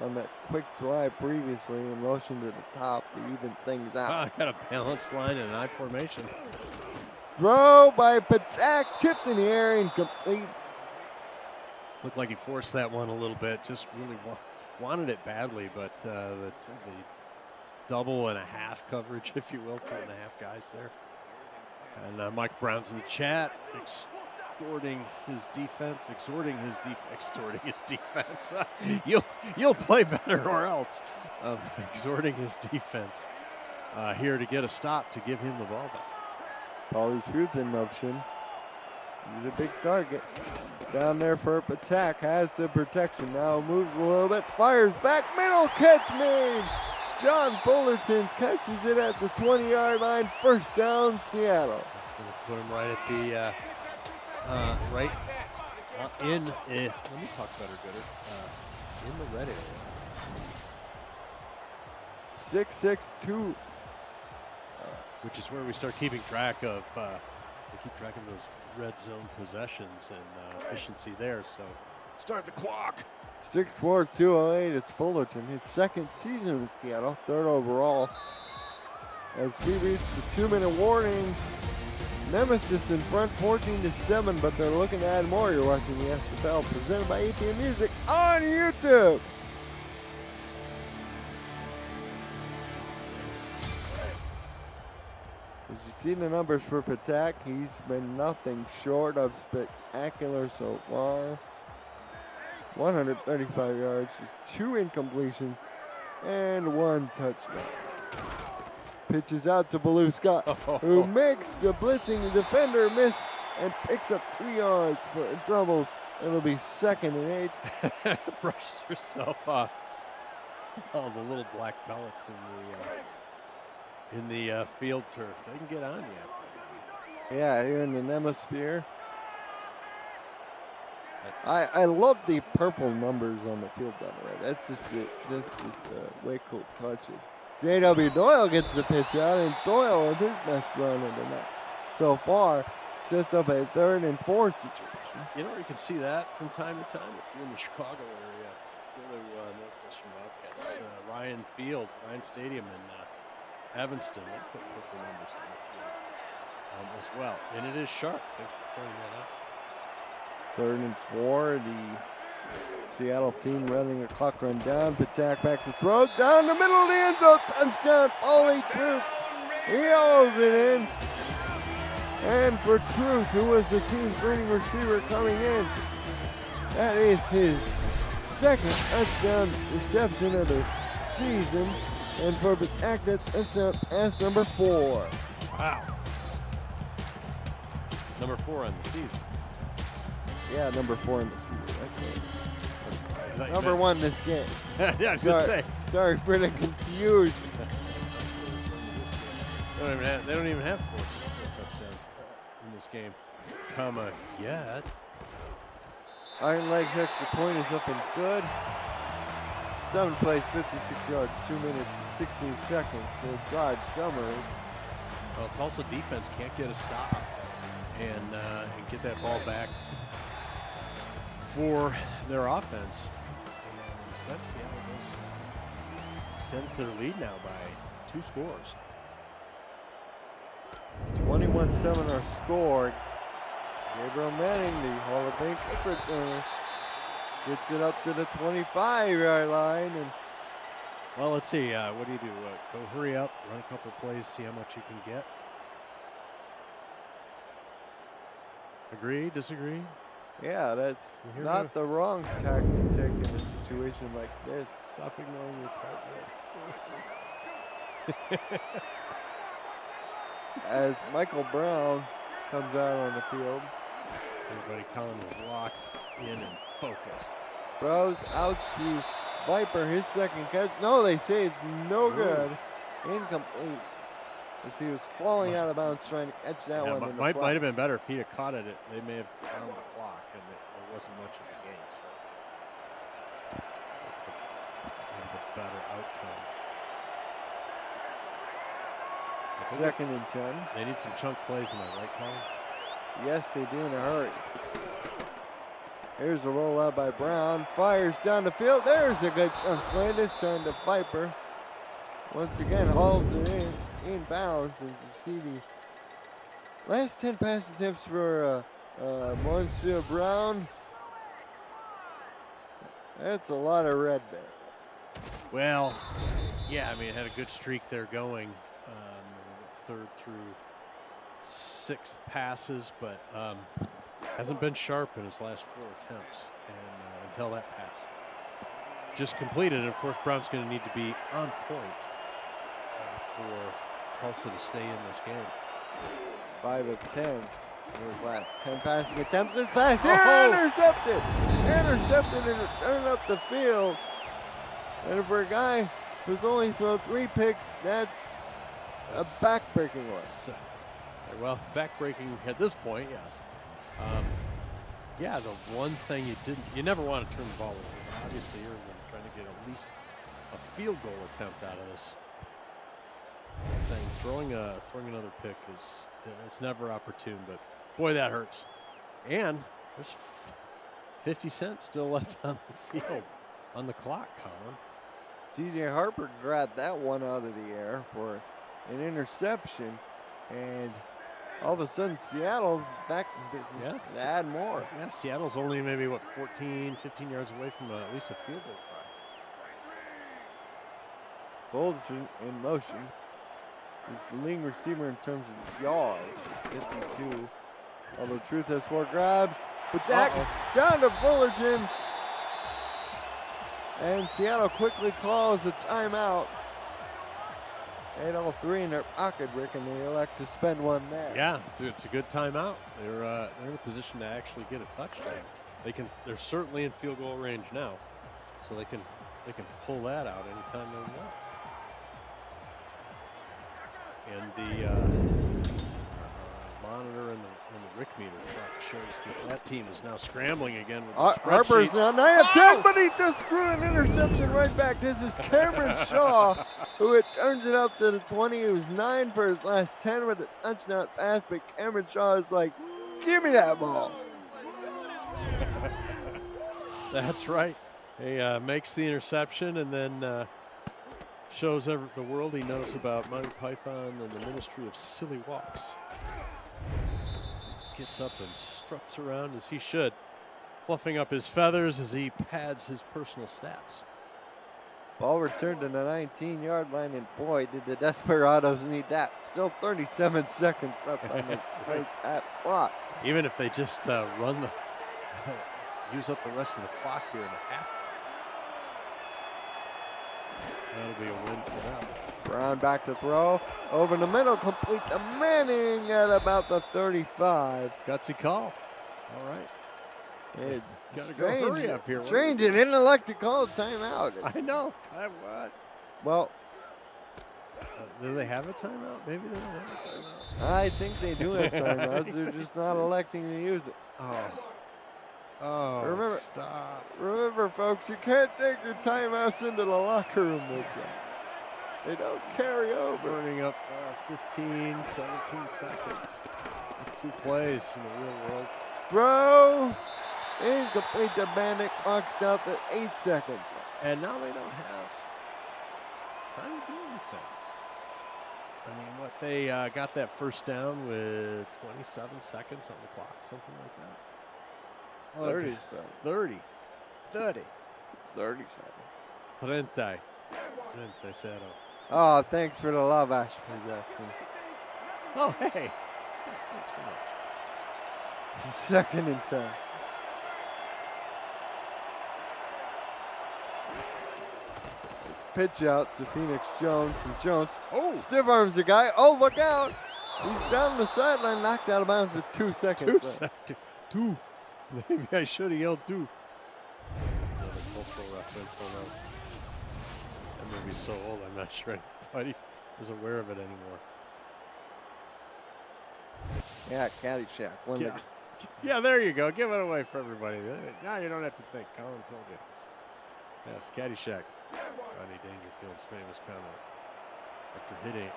Speaker 1: on that quick drive previously, in motion to the top to even things out.
Speaker 2: I got a balanced line and an I formation.
Speaker 1: Throw by Patak, tipped in the air, incomplete.
Speaker 2: Looked like he forced that one a little bit. Just really wanted it badly, but the double and a half coverage, if you will, 2.5 guys there. And Mike Brown's in the chat, extorting his defense. You'll play better or else. Exhorting his defense here to get a stop to give him the ball back.
Speaker 1: Pauly Truth in motion. He's a big target. Down there for attack. Has the protection. Now moves a little bit. Fires back. Middle catch made. John Fullerton catches it at the 20-yard line. 1st down, Seattle.
Speaker 2: That's going to put him right at the let me talk better, gooder. In the red area.
Speaker 1: 6-6-2.
Speaker 2: Which is where we start keeping track of. We keep track of those red zone possessions and efficiency there. So start the clock.
Speaker 1: 6'4", 208. It's Fullerton, his 2nd season with Seattle, 3rd overall. As we reach the 2-minute warning, Nemesis in front 14-7, but they're looking to add more. You're watching the SFL presented by ATM Music on YouTube. As you see the numbers for Patak, he's been nothing short of spectacular so far. 135 yards, just 2 incompletions, and 1 touchdown. Pitches out to Blue Scott, who makes the blitzing defender miss and picks up 2 yards for troubles. It'll be 2nd and 8.
Speaker 2: Brushes herself off. All the little black pellets in the field turf. They can get on you.
Speaker 1: Yeah, here in the Nemasphere. I love the purple numbers on the field, by the way. That's just way cool touches. J.W. Doyle gets the pitch out, and Doyle with his best run of the night so far sets up a 3rd and 4 situation.
Speaker 2: You know where you can see that from time to time? If you're in the Chicago area, Northwestern Wildcats, Ryan Stadium in Evanston, they put purple numbers on the field as well. And it is sharp. Thanks for pointing that out.
Speaker 1: 3rd and 4, the Seattle team running a clock run down. Patak back to throw, down the middle of the end zone, touchdown, Pauly Truth. He hauls it in. And for Truth, who was the team's leading receiver coming in, that is his 2nd touchdown reception of the season. And for Patak, that's touchdown pass number 4.
Speaker 2: Wow. Number 4 on the season.
Speaker 1: Yeah, number 4 in the season. That's right. Number 1 this game.
Speaker 2: Yeah, just say.
Speaker 1: Sorry for the confusion.
Speaker 2: They don't even have 4 touchdowns in this game. Comma yet.
Speaker 1: Iron Legs extra point is up and good. 7 plays, 56 yards, 2 minutes and 16 seconds. The drive summary.
Speaker 2: Well, Tulsa defense can't get a stop and get that ball back for their offense. And instead, Seattle extends their lead now by 2 scores.
Speaker 1: 21-7 our score. Gabriel Manning, the Hall of Fame kick returner, gets it up to the 25-yard line. And
Speaker 2: well, let's see. What do? Go hurry up, run a couple plays, see how much you can get. Agree? Disagree?
Speaker 1: Yeah, that's
Speaker 2: You hear
Speaker 1: not
Speaker 2: me?
Speaker 1: the wrong tack to take in a situation like this.
Speaker 2: Stop ignoring your partner.
Speaker 1: As Michael Brown comes out on the field.
Speaker 2: Everybody, Colin is locked in and focused.
Speaker 1: Throws out to Viper, his second catch. No, they say it's no good. Incomplete. As he was falling out of bounds trying to catch that one in the
Speaker 2: might have been
Speaker 1: flats.
Speaker 2: better if he'd have caught it. They may have found the clock, and there wasn't much of a gain. So, have a better outcome.
Speaker 1: Second and 10.
Speaker 2: They need some chunk plays, am I right, Colin?
Speaker 1: Yes, they do in a hurry. Here's a rollout by Brown. Fires down the field. There's a good chunk play. This time to Viper. Once again, hauls it in bounds. And you see the last 10 pass attempts for Monsieur Brown. That's a lot of red there.
Speaker 2: Well, yeah, I mean, it had a good streak there going. Third through 6 passes, but hasn't been sharp in his last 4 attempts, and until that pass just completed. And of course, Brown's going to need to be on point for Tulsa to stay in this game.
Speaker 1: 5 of 10 in his last 10 passing attempts. This pass here, intercepted and returned up the field. And for a guy who's only thrown 3 picks, that's a back-breaking one.
Speaker 2: Well, back-breaking at this point, yes. Yeah, the one thing you never want to turn the ball over. Obviously, you're trying to get at least a field goal attempt out of this thing. Throwing another pick it's never opportune, but boy, that hurts. And there's 50 cents still left on the field, on the clock, Colin.
Speaker 1: DJ Harper grabbed that one out of the air for an interception, and all of a sudden Seattle's back in business to add more.
Speaker 2: Yeah, Seattle's only maybe 14, 15 yards away from at least a field goal try.
Speaker 1: Bolden in motion. He's the leading receiver in terms of yards, 52. Although Truth has 4 grabs, but Zach down to Fullerton. And Seattle quickly calls a timeout. They had all 3 in their pocket, Rick, and they elect to spend one there.
Speaker 2: Yeah, it's a good timeout. They're in a position to actually get a touchdown. They're certainly in field goal range now, so they can pull that out anytime they want. And the monitor and the Rick meter track shows that team is now scrambling again with the
Speaker 1: Harper's now 9 of 10, but he just threw an interception right back. This is Cameron Shaw, who turns it up to the 20. He was 9 for his last 10 with a touchdown pass, but Cameron Shaw is like, give me that ball.
Speaker 2: That's right. He makes the interception and then shows the world he knows about Monty Python and the Ministry of Silly Walks. Gets up and struts around as he should, fluffing up his feathers as he pads his personal stats.
Speaker 1: Ball returned to the 19-yard line, and boy, did the Desperados need that. Still 37 seconds left on this first half clock.
Speaker 2: Even if they just use up the rest of the clock here in the halftime, that'll be a win for them.
Speaker 1: Brown back to throw. Over the middle, complete to Manning at about the 35.
Speaker 2: Gutsy call. All right. Gotta go hurry up here.
Speaker 1: Strange, and didn't elect to call a timeout.
Speaker 2: I know. Time what?
Speaker 1: Well,
Speaker 2: do they have a timeout? Maybe they don't have a timeout.
Speaker 1: I think they do have timeouts. They're just not electing to use it.
Speaker 2: Oh, stop.
Speaker 1: Remember, folks, you can't take your timeouts into the locker room with you. They don't carry over.
Speaker 2: Burning up 15, 17 seconds. Just 2 plays in the real world.
Speaker 1: Throw. Incomplete to Bandit. Clock stopped at 8 seconds.
Speaker 2: And now they don't have time to do anything. I mean, they got that first down with 27 seconds on the clock, something like that.
Speaker 1: 37.
Speaker 2: 30.
Speaker 1: 37.
Speaker 2: 37.
Speaker 1: Oh, thanks for the love, Ashley Jackson.
Speaker 2: Oh, hey. Thanks so much.
Speaker 1: Second and 10. Pitch out to Phoenix Jones, and Jones stiff arms the guy. Oh, look out! He's down the sideline, knocked out of bounds with 2 seconds left.
Speaker 2: Two. Maybe I should have yelled two. Another cultural reference, hold on. That movie's so old, I'm not sure anybody is aware of it anymore.
Speaker 1: Yeah, Caddyshack.
Speaker 2: Yeah, there you go. Give it away for everybody. Now you don't have to think. Colin told you. Yes, Caddyshack. Rodney Dangerfield's famous comment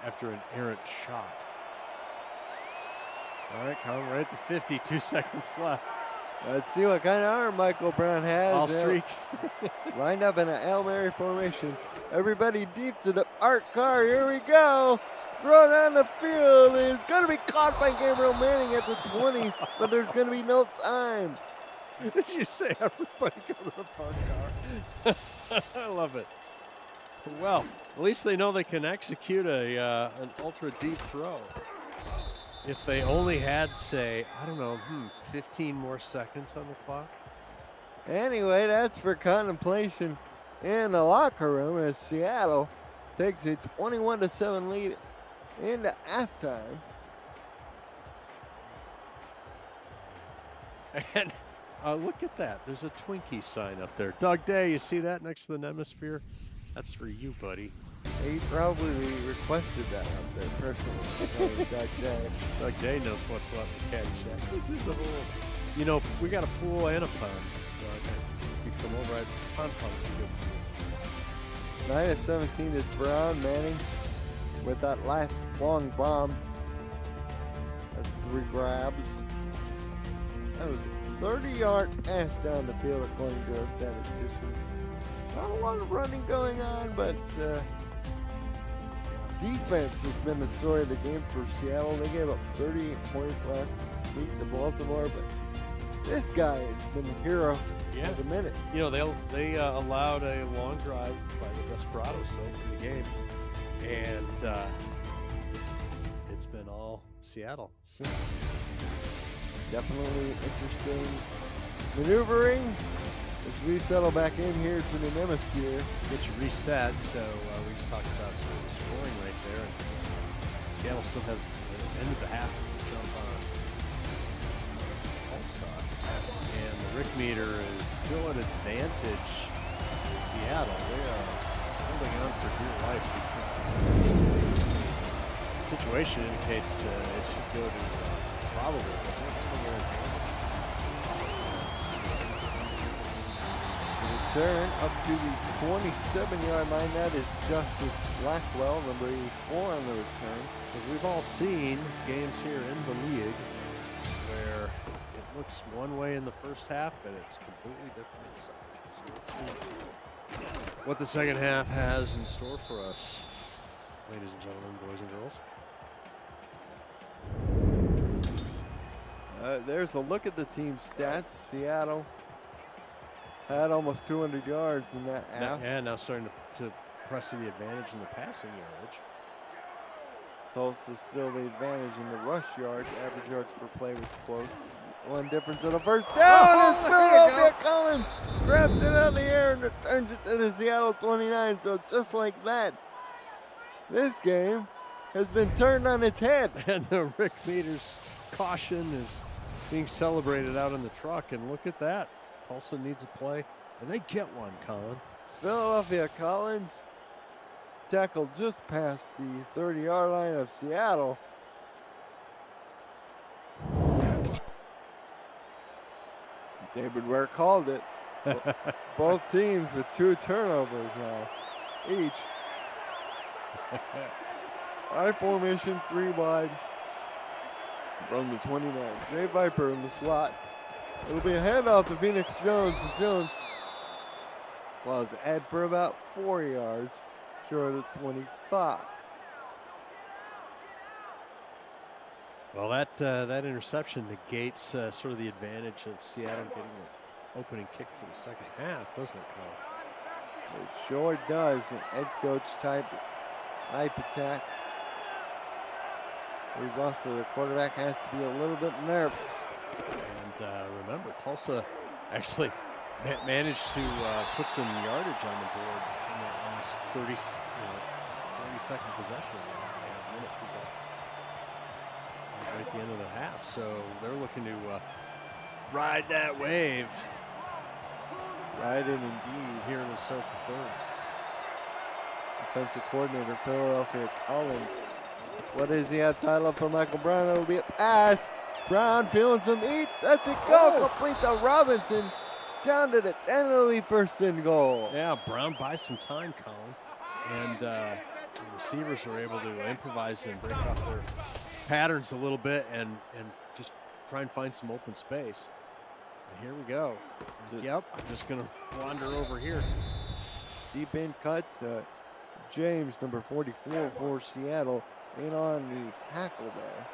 Speaker 2: after an errant shot. All right, Colin, right at the 50, 2 seconds left.
Speaker 1: Let's see what kind of arm Michael Brown has.
Speaker 2: All streaks.
Speaker 1: Lined up in an Hail Mary formation. Everybody deep to the Art Car. Here we go. Throw down the field is going to be caught by Gabriel Manning at the 20, but there's going to be no time.
Speaker 2: Did you say everybody go to the park car? I love it. Well, at least they know they can execute an ultra deep throw. If they only had, say, I don't know, 15 more seconds on the clock.
Speaker 1: Anyway, that's for contemplation in the locker room as Seattle takes a 21-7 lead into halftime.
Speaker 2: And look at that. There's a Twinkie sign up there. Doug Day, you see that next to the Nemisphere? That's for you, buddy.
Speaker 1: He probably requested that up there personally. Doug Day.
Speaker 2: Doug Day knows what's what with Caddyshack. This is a little, you know, we got a pool and a pond. You come over at pond would be good.
Speaker 1: 9 of 17 is Brown. Manning with that last long bomb. That's 3 grabs. That was a 30-yard pass down the field according to our statisticians. Not a lot of running going on, but defense has been the story of the game for Seattle. They gave up 38 points last week to Baltimore, but this guy has been the hero of the minute.
Speaker 2: You know, they allowed a long drive by the Desperados in the game, and it's been all Seattle since.
Speaker 1: Definitely interesting maneuvering as we settle back in here to the Nemisphere.
Speaker 2: Get you reset, so we just talked about sort of the scoring right there. And Seattle still has the end of the half to jump on Tulsa. And the Rick meter is still an advantage in Seattle. They are holding on for dear life because the situation indicates it should go to probably.
Speaker 1: Return up to the 27-yard line. That is Justice Blackwell, number 84 on the return.
Speaker 2: As we've all seen games here in the league where it looks one way in the first half and it's completely different in the second. So let's see what the second half has in store for us, ladies and gentlemen, boys and girls.
Speaker 1: There's a look at the team stats. Seattle had almost 200 yards in that half.
Speaker 2: Now starting to press the advantage in the passing yardage.
Speaker 1: Tulsa still the advantage in the rush yards. Average yards per play was close. One difference in the first down. It's Philadelphia Collins grabs it out of the air and returns it to the Seattle 29. So just like that, this game has been turned on its head.
Speaker 2: And the Rick Meters caution is being celebrated out in the truck. And look at that. Tulsa needs a play, and they get one, Colin.
Speaker 1: Philadelphia Collins tackled just past the 30-yard line of Seattle. David Ware called it. Both teams with 2 turnovers now, each. I formation 3 wide from the 29. Jay Viper in the slot. It'll be a handoff to Phoenix Jones, and Jones was ahead for about 4 yards, short of 25.
Speaker 2: Well, that interception negates sort of the advantage of Seattle getting an opening kick for the second half, doesn't it, Colin?
Speaker 1: It sure does. An head coach type attack. There's also the quarterback has to be a little bit nervous.
Speaker 2: And remember, Tulsa actually managed to put some yardage on the board in that last 30-second possession. They had a minute possession right at the end of the half. So they're looking to ride that wave.
Speaker 1: Ride it indeed.
Speaker 2: Here to start the third.
Speaker 1: Defensive coordinator Philadelphia Collins. What does he have? Title for Michael Brown. It'll be a pass. Brown feeling some heat. That's it. Go. Complete to Robinson. Down to the 10. It'll be first and goal.
Speaker 2: Yeah, Brown buys some time, Colin. And the receivers are able to improvise and break off their patterns a little bit and just try and find some open space. And here we go. Yep, I'm just going to wander over here.
Speaker 1: Deep in cut. James, number 44 for Seattle, in on the tackle there.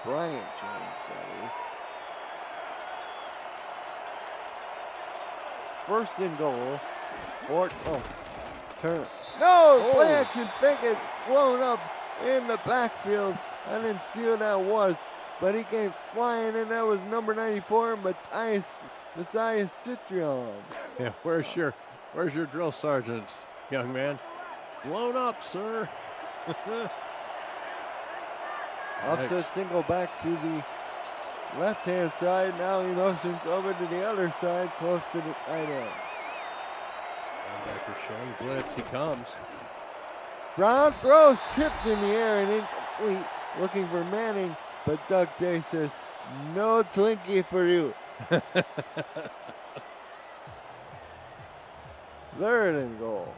Speaker 1: Bryant James, that is. First and goal. Turner. No! Play action fake it. Blown up in the backfield. I didn't see who that was, but he came flying, and that was number 94, Matthias Citrion.
Speaker 2: Yeah, where's your drill sergeants, young man? Blown up, sir.
Speaker 1: Offset single back to the left-hand side. Now he motions over to the other side, close to the tight end.
Speaker 2: Linebacker showing blitz. He comes.
Speaker 1: Brown throws, tipped in the air and incomplete. Looking for Manning, but Doug Day says, no Twinkie for you. Third and goal.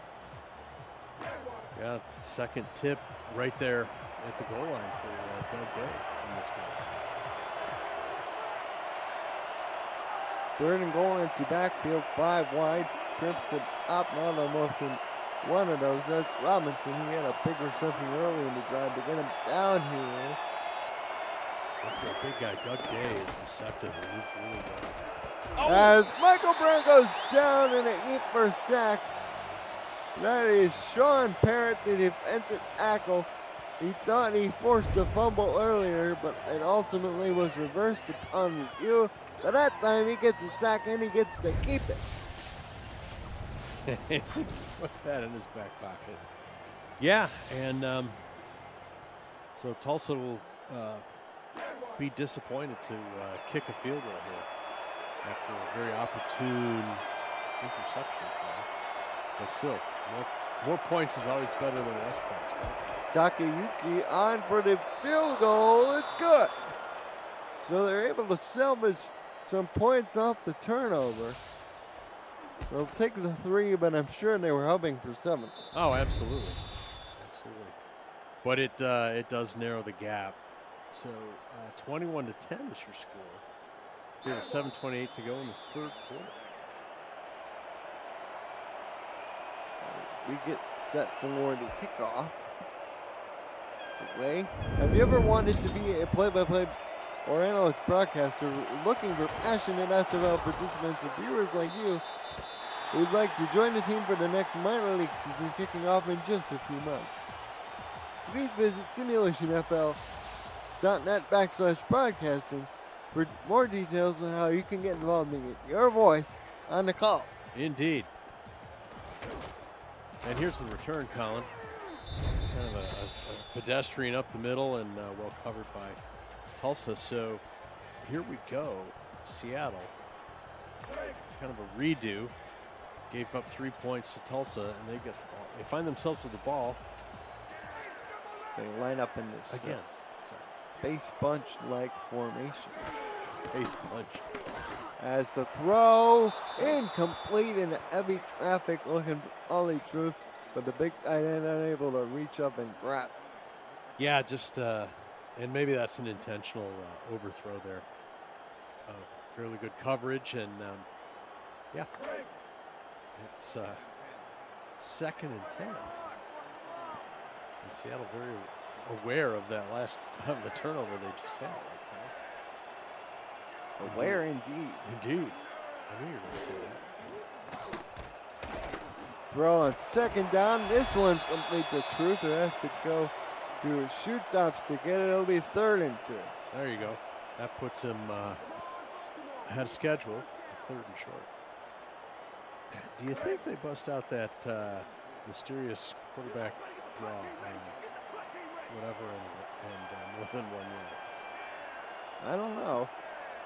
Speaker 2: Yeah, second tip right there at the goal line for Doug Day in this game.
Speaker 1: Third and goal into backfield, 5 wide. Trips to top, not a motion. One of those, that's Robinson. He had a big reception early in the drive to get him down here.
Speaker 2: The big guy, Doug Day, is deceptive and moves really well.
Speaker 1: As Michael Brown goes down in a heap for a sack. That is Sean Parrott, the defensive tackle. He thought he forced a fumble earlier, but it ultimately was reversed upon review. But that time he gets a sack and he gets to keep it.
Speaker 2: Put that in his back pocket. Yeah, and so Tulsa will be disappointed to kick a field goal here after a very opportune interception play. But still, more points is always better than less points, right?
Speaker 1: Takayuki on for the field goal. It's good. So they're able to salvage some points off the turnover. They'll take the 3, but I'm sure they were hoping for 7.
Speaker 2: Oh, absolutely. Absolutely. But it does narrow the gap. So 21-10 is your score. We have 7:28 to go in the third quarter.
Speaker 1: As we get set for the kickoff. It's away. Have you ever wanted to be a play-by-play or analyst broadcaster looking for passionate SFL participants and viewers like you who'd like to join the team for the next minor league season kicking off in just a few months? Please visit simulationfl.net/broadcasting for more details on how you can get involved and get your voice on the call.
Speaker 2: Indeed. And here's the return, Colin. Kind of a pedestrian up the middle and well covered by Tulsa. So here we go. Seattle. Kind of a redo. Gave up 3 points to Tulsa, and they get the ball. They find themselves with the ball.
Speaker 1: So they line up in this
Speaker 2: Again.
Speaker 1: base bunch-like formation.
Speaker 2: Base bunch.
Speaker 1: As the throw, incomplete in heavy traffic, looking for Ollie Truth, but the big tight end unable to reach up and grab it.
Speaker 2: Yeah, just, and maybe that's an intentional overthrow there. Fairly good coverage, and yeah. It's 2nd and 10. And Seattle very aware of that of the turnover they just had.
Speaker 1: Aware indeed.
Speaker 2: Indeed. I knew you were going to say that.
Speaker 1: Throw on 2nd down. This one's complete to Truth, who has to go to shoot tops to get it. It'll be 3rd and 2.
Speaker 2: There you go. That puts him ahead of schedule, 3rd and short. Do you think they bust out that mysterious quarterback draw on whatever and more than 1 yard?
Speaker 1: I don't know.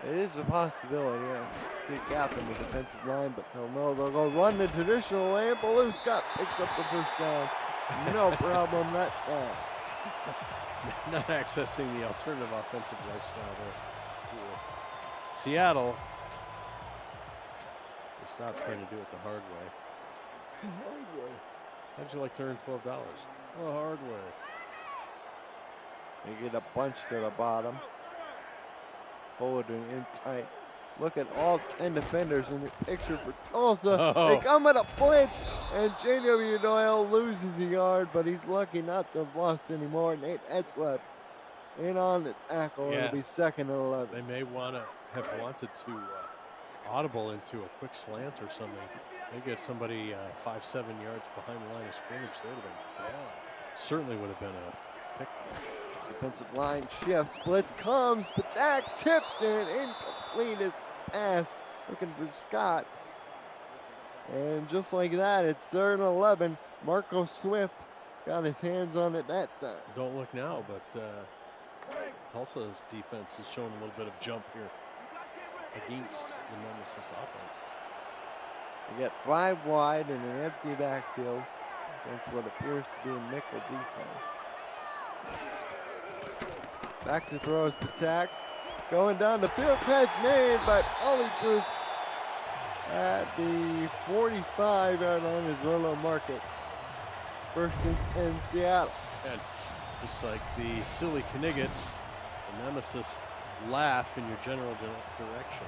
Speaker 1: It is a possibility. I see a gap in the defensive line, but they'll know they'll go run the traditional way. And Baloo Scott picks up the first down. No problem. Not
Speaker 2: Not accessing the alternative offensive lifestyle there. Cool. Seattle, they stopped trying to do it the hard way. The hard way. How'd you like to earn $12? The hard way.
Speaker 1: They get a bunch to the bottom. Forward and in tight. Look at all 10 defenders in the picture for Tulsa.
Speaker 2: Oh.
Speaker 1: They come at a blitz, and J.W. Doyle loses a yard, but he's lucky not to have lost anymore. Nate Etzler in on the tackle.
Speaker 2: Yeah.
Speaker 1: It'll be 2nd and 11.
Speaker 2: They may have wanted to audible into a quick slant or something. They get somebody 5-7 yards behind the line of scrimmage. They would have been down. Certainly would have been a pick.
Speaker 1: Defensive line shifts, blitz comes, Patak tipped in, incomplete his pass, looking for Scott. And just like that, it's 3rd and 11. Marco Swift got his hands on it that time.
Speaker 2: Don't look now, but Tulsa's defense has shown a little bit of jump here against the Nemesis offense.
Speaker 1: We get 5 wide in an empty backfield against what appears to be a nickel defense. Back to throws, Patak. Going down the field, catch made by Ollie Truth at the 45-yard line is Rolo Market. 1st and 10 Seattle.
Speaker 2: And just like the silly Kniggets, the Nemesis laugh in your general direction.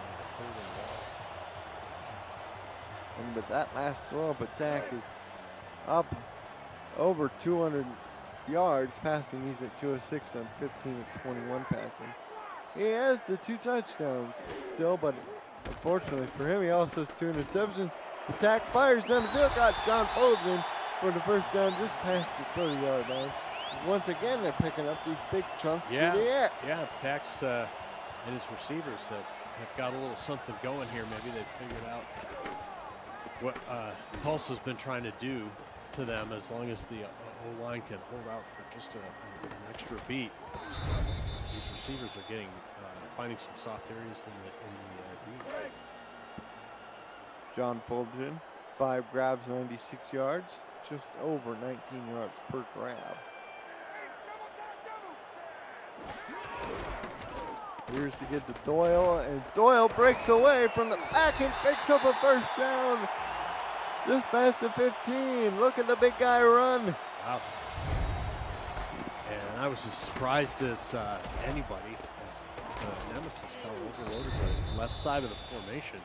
Speaker 1: And with that last throw, Patak is up over 200 yards passing. He's at 206 on 15 of 21 passing. He has the 2 touchdowns still, but unfortunately for him, he also has 2 interceptions. Patak fires down the field, got John Foldman for the first down just past the 30-yard line. Once again, they're picking up these big chunks through the air.
Speaker 2: Yeah, Patak's and his receivers have got a little something going here. Maybe they've figured out what Tulsa's been trying to do to them. As long as the O-line can hold out for just an extra beat, these receivers are getting finding some soft areas in the D.
Speaker 1: John Fulgen, 5 grabs, 96 yards, just over 19 yards per grab. Here's to get to Doyle, and Doyle breaks away from the back and picks up a first down just past the 15. Look at the big guy run.
Speaker 2: Wow. And I was as surprised as anybody as the Nemesis kind of overloaded the left side of the formation.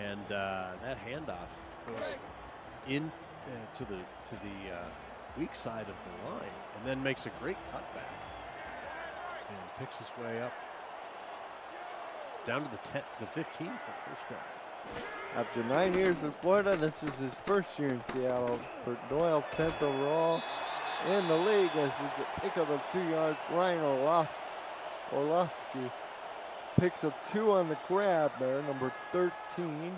Speaker 2: And that handoff goes in to the weak side of the line and then makes a great cutback and picks his way up down to the 15 for first down.
Speaker 1: After 9 years in Florida, this is his first year in Seattle. For Doyle, 10th overall in the league as it's a pickup of 2 yards. Ryan Orlovsky picks up 2 on the grab there, number 13.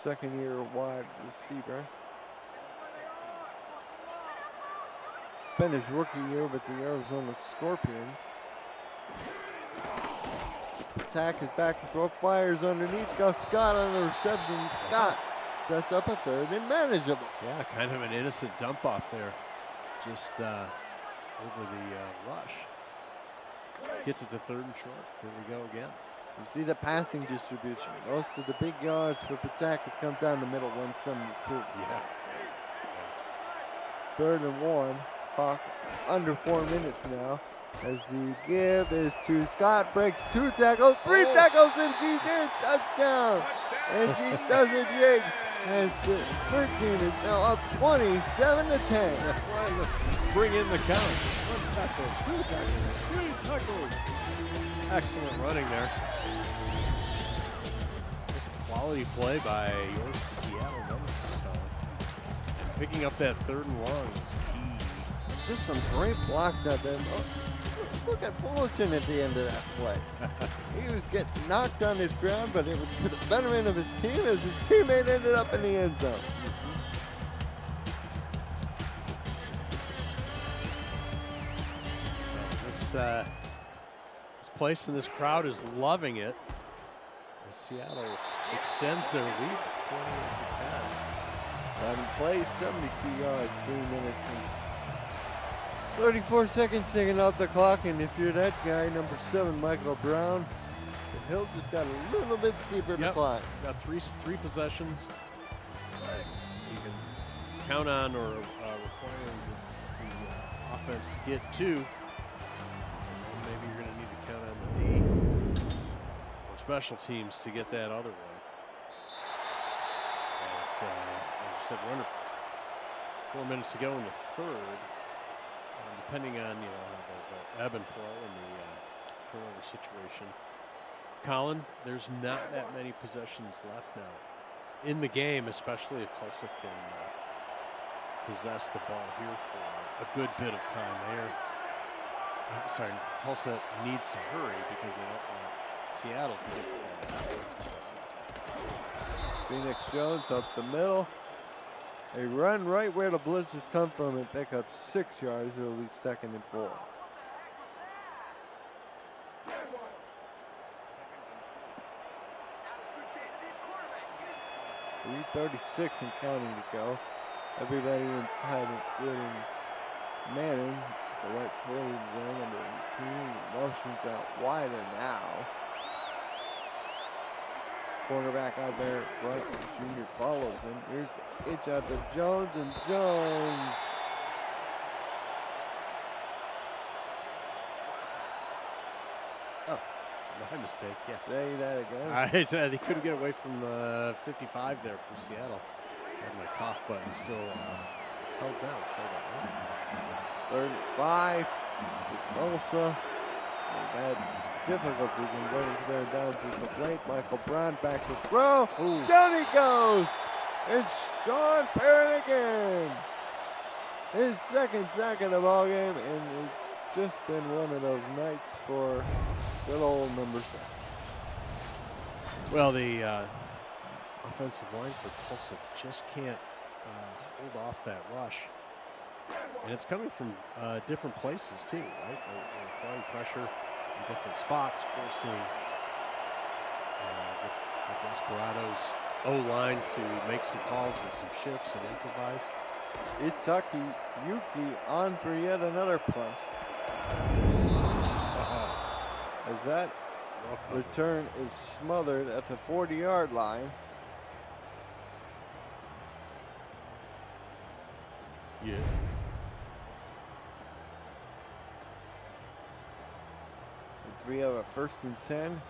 Speaker 1: 2nd year wide receiver. Been his rookie year with the Arizona Scorpions. Patak is back to throw, fires underneath, Gus Scott on the reception. Scott sets up a 3rd and manageable.
Speaker 2: Yeah, kind of an innocent dump off there. Just over the rush. Gets it to 3rd and short. Here we go again.
Speaker 1: You see the passing distribution. Most of the big yards for Patak have come down the middle, 172.
Speaker 2: Yeah.
Speaker 1: 3rd and 1. Clock under 4 minutes now. As the give is to Scott, breaks 2 tackles, 3 tackles, and she's in. Touchdown. And she does it big. As the 13 is now up 27-10.
Speaker 2: Bring in the count. 1 tackle, 2 tackles, 3 tackles. Excellent running there. Just quality play by your Seattle Nemesis, Colin. And picking up that 3rd and long was key.
Speaker 1: Just some great blocks out there. Look at Fullerton at the end of that play. He was getting knocked on his ground, but it was for the betterment of his team as his teammate ended up in the end zone.
Speaker 2: This place and this crowd is loving it as Seattle extends their lead to 28-10.
Speaker 1: Time plays 72 yards, 3 minutes and 34 seconds taking out the clock. And if you're that guy, number 7, Michael Brown, the hill just got a little bit steeper to climb.
Speaker 2: Got three possessions. You can count on or requiring the offense to get 2. And maybe you're going to need to count on the D or special teams to get that other one. As I said, we're under 4 minutes to go in the third. Depending on the ebb and flow and the turnover situation. Colin, there's not that many possessions left now in the game, especially if Tulsa can possess the ball here for a good bit of time. Tulsa needs to hurry because they don't want Seattle to get the ball.
Speaker 1: Phoenix Jones up the middle. They run right where the blitzes come from and pick up 6 yards. It'll be 2nd and 4. 3:36 and counting to go. Everybody in tight and good and manning. The right sleeve there, number 18. Motions out wider now. Quarterback out there, right, junior follows him. Here's the pitch out to Jones, and Jones.
Speaker 2: Oh, my mistake, yeah.
Speaker 1: Say that again.
Speaker 2: I said he couldn't get away from 55 there from Seattle. And my cough button still held down. So
Speaker 1: 3rd and 5 for Tulsa. They've had difficulty converting their downs as of late. Michael Brown back to throw.
Speaker 2: Ooh.
Speaker 1: Down he goes. It's Sean Parent again. His 2nd sack of the ball game, and it's just been one of those nights for good old number 7.
Speaker 2: Well, the offensive line for Tulsa just can't hold off that rush. And it's coming from different places too, right? They're applying pressure in different spots, forcing the Desperados O-line to make some calls and some shifts and improvise.
Speaker 1: Itaki Yuki on for yet another punt. As that return is smothered at the 40-yard line.
Speaker 2: Yeah.
Speaker 1: As we have a 1st and 10.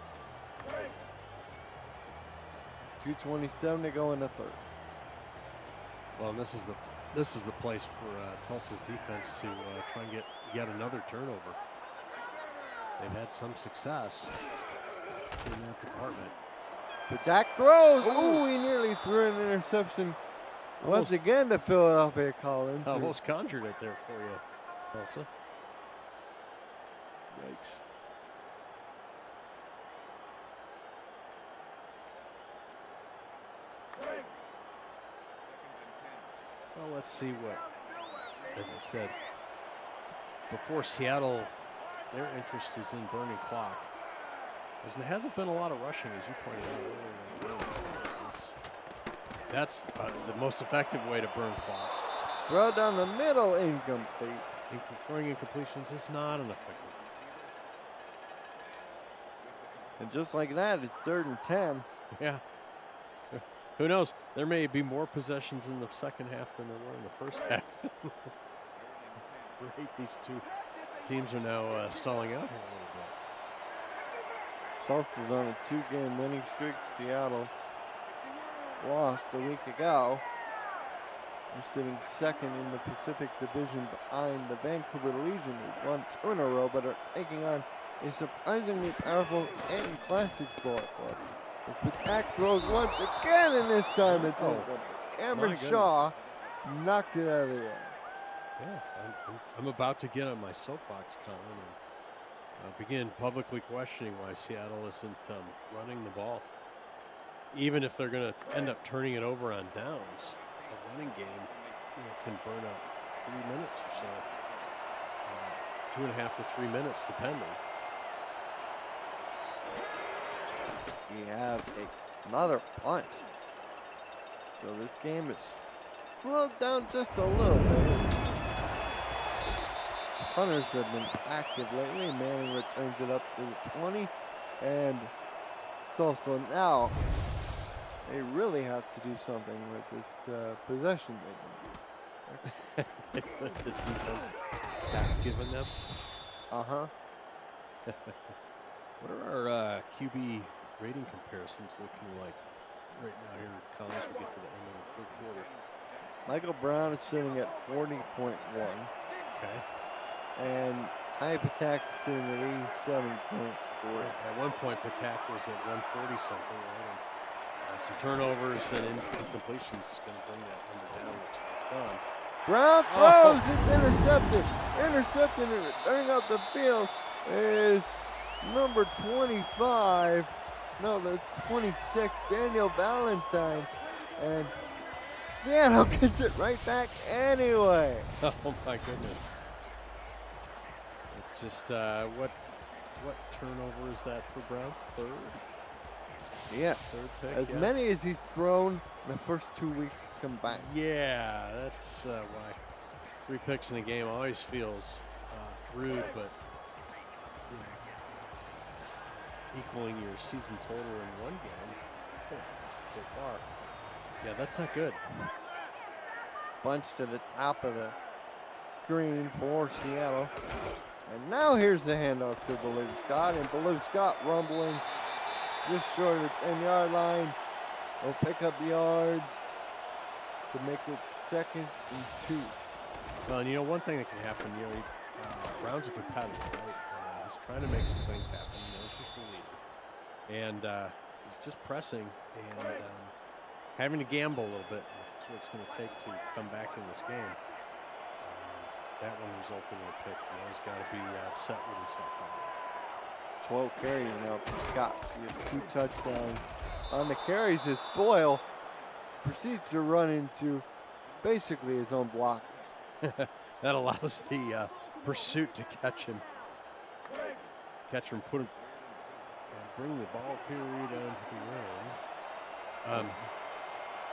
Speaker 1: 2:27 to go in the 3rd.
Speaker 2: Well, and this is the place for Tulsa's defense to try and get yet another turnover. They've had some success in that department.
Speaker 1: But Jack throws. Ooh, he nearly threw an interception once again to Philadelphia Collins.
Speaker 2: Almost conjured it there for you, Tulsa. Yikes. Well, let's see what, as I said, before Seattle, their interest is in burning clock. There hasn't been a lot of rushing, as you pointed out earlier in the game. That's the most effective way to burn clock.
Speaker 1: Throw down the middle, incomplete.
Speaker 2: Throwing incompletions is not an effective.
Speaker 1: And just like that, it's 3rd and 10.
Speaker 2: Yeah. Who knows? There may be more possessions in the second half than there were in the first half. Great, these two teams are now stalling out here a little bit.
Speaker 1: Tulsa's on a 2-game winning streak. Seattle lost a week ago. They're sitting 2nd in the Pacific Division behind the Vancouver Legion, who won 2 in a row, but are taking on a surprisingly powerful and classic sport. As Patak throws once again, and this time it's over. Cameron Shaw knocked it out of the air.
Speaker 2: Yeah, I'm about to get on my soapbox, Colin, and begin publicly questioning why Seattle isn't running the ball. Even if they're going to end up turning it over on downs, a running game can burn up 3 minutes or so, 2.5 to 3 minutes, depending.
Speaker 1: We have another punt. So this game is slowed down just a little bit. Punters have been active lately. Manning returns it up to the 20. And Tulsa now, they really have to do something with this possession they've been
Speaker 2: The defense given them.
Speaker 1: Uh-huh.
Speaker 2: What are our QB rating comparisons looking like right now here, Colin, as we get to the end of the third quarter?
Speaker 1: Michael Brown is sitting at 40.1.
Speaker 2: Okay.
Speaker 1: And Ty Patak is sitting at 87.4.
Speaker 2: At one point, Patak was at 140 something, right? And, some turnovers and incompletions going to bring that number down, which is done.
Speaker 1: Brown throws, it's intercepted. Intercepted and returning up the field is number 25. No, that's 26, Daniel Valentine. And Seattle gets it right back anyway.
Speaker 2: Oh my goodness. Just what turnover is that for Brown? Third?
Speaker 1: Yes.
Speaker 2: Third pick,
Speaker 1: as many as he's thrown in the first 2 weeks combined.
Speaker 2: Yeah, that's why 3 picks in a game always feels rude, but equaling your season total in one game so far. Yeah, that's not good.
Speaker 1: Bunch to the top of the screen for Seattle. And now here's the handoff to Ballou Scott, and Ballou Scott rumbling just short of the 10-yard line. Will pick up yards to make it 2nd and 2.
Speaker 2: Well, and one thing that can happen, Brown's a competitor, right? He's trying to make some things happen. He's just the leader. And he's just pressing and having to gamble a little bit. That's what it's going to take to come back in this game. That one resulted in a pick. He's got to be upset with himself on that.
Speaker 1: 12 carries now for Scott. She has 2 touchdowns on the carries as Doyle proceeds to run into basically his own blockers.
Speaker 2: That allows the pursuit to catch him, put him, and bring the ball carrier down to the line.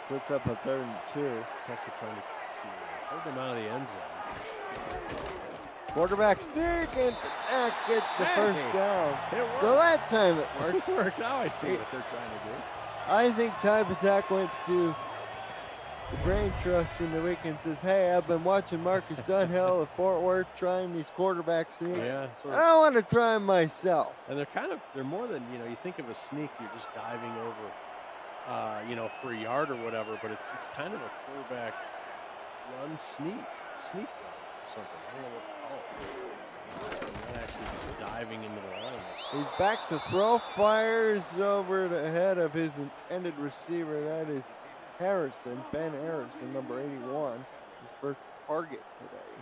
Speaker 1: Sets up a 3rd and 2.
Speaker 2: Tulsa trying to hold them out of the end zone.
Speaker 1: Quarterback sneak, and Patak gets the first down. So that time it works.
Speaker 2: It worked out. I see what they're trying to do.
Speaker 1: I think Ty Patak went to the Brain Trust in the week and says, hey, I've been watching Marcus Dunhill at Fort Worth trying these quarterback sneaks.
Speaker 2: Yeah,
Speaker 1: I want to try them myself.
Speaker 2: And they're more than, you think of a sneak, you're just diving over, for a yard or whatever, but it's kind of a quarterback run sneak run or something. I don't know what to call it. It's not actually just diving into the line.
Speaker 1: He's back to throw, fires over the head of his intended receiver. That is Harrison, Ben Harrison, number 81. His first target today.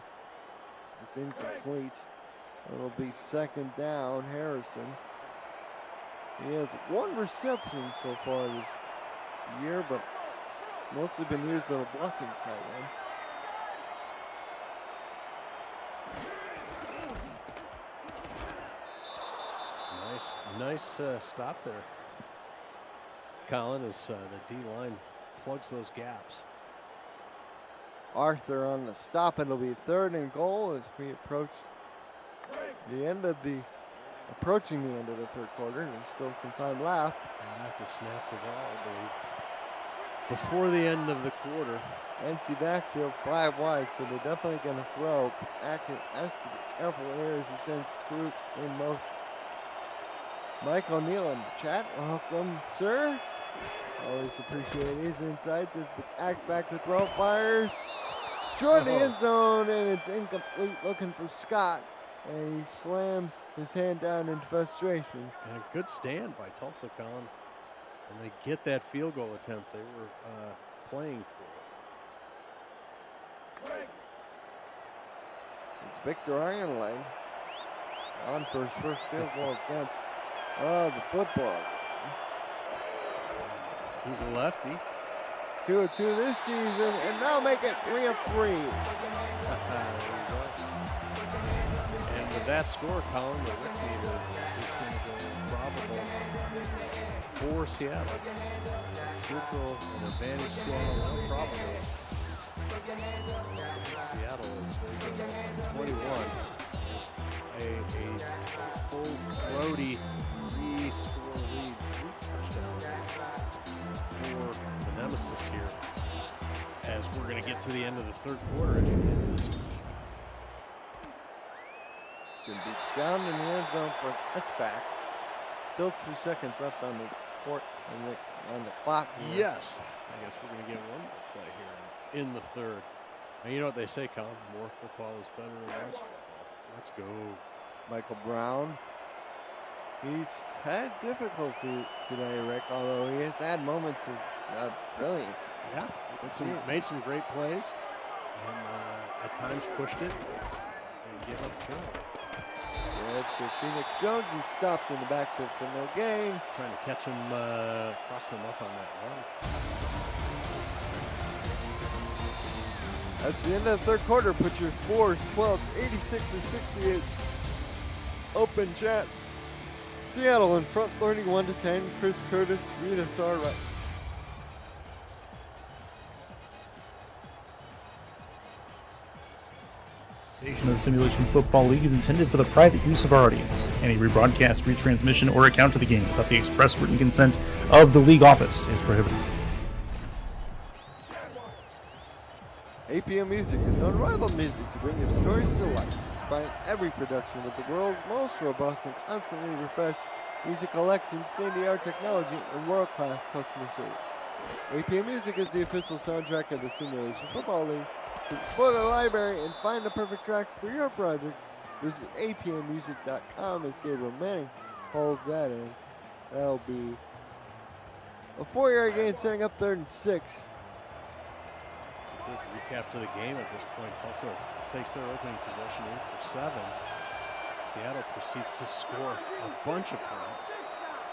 Speaker 1: It's incomplete. It'll be 2nd down, Harrison. He has 1 reception so far this year, but mostly been used as a blocking tight end.
Speaker 2: Nice stop there, Colin, as the D-line plugs those gaps.
Speaker 1: Arthur on the stop. It'll be 3rd and goal as we approach approaching the end of the 3rd quarter. And there's still some time left.
Speaker 2: They'll have to snap the ball, I believe, before the end of the quarter.
Speaker 1: Empty backfield, 5 wide, so they're definitely going to throw. Patak has to be careful here as he sends Troop in motion. Mike O'Neill in the chat. Welcome, sir. Always appreciate his insights as Patak's back to throw. Fires short of the end zone, and it's incomplete. Looking for Scott, and he slams his hand down in frustration.
Speaker 2: And a good stand by Tulsa, Colin. And they get that field goal attempt they were playing for.
Speaker 1: It's Victor Ironleg. on for his first field goal attempt of the football.
Speaker 2: He's a lefty.
Speaker 1: 2 of 2 this season, and now make it 3 of 3.
Speaker 2: There you go. And with that score, Colin, the Rick meter is going to go probable for Seattle. Field goal an advantage Seattle, no probable. Seattle is 21. A full floaty 3-score lead, 3 touchdowns for the Nemesis here. As we're going to get to the end of the third quarter.
Speaker 1: Can be down in the end zone for a touchback. Still 2 seconds left on the court on the clock.
Speaker 2: Yes, I guess we're going to get one more play here in the third. And you know what they say, Colin? More football is better than less football. Let's go.
Speaker 1: Michael Brown. He's had difficulty today, Rick, although he has had moments of brilliance.
Speaker 2: Yeah, made some great plays, and at times pushed it and gave up the turnover.
Speaker 1: Good for Phoenix Jones. He stopped in the backfield for no gain.
Speaker 2: Trying to catch him, cross them up on that run.
Speaker 1: That's the end of the third quarter. Put your scores 12, 86 to 68. Open chat. Seattle in front 31 to 10. Chris Curtis, Rita Sar Rice.
Speaker 4: Presentation of the Simulation Football League is intended for the private use of our audience. Any rebroadcast, retransmission, or account of the game without the express written consent of the league office is prohibited.
Speaker 1: APM Music is unrivaled music to bring your stories to life. Inspiring every production with the world's most robust and constantly refreshed music collection, state-of-the-art technology, and world-class customer service. APM Music is the official soundtrack of the Simulation Football League. To explore the library and find the perfect tracks for your project, visit apmmusic.com as Gabriel Manning holds that in. That'll be a 4-yard gain, setting up 3rd and 6.
Speaker 2: Quick recap to the game at this point. Tulsa takes their opening possession in for 7. Seattle proceeds to score a bunch of points.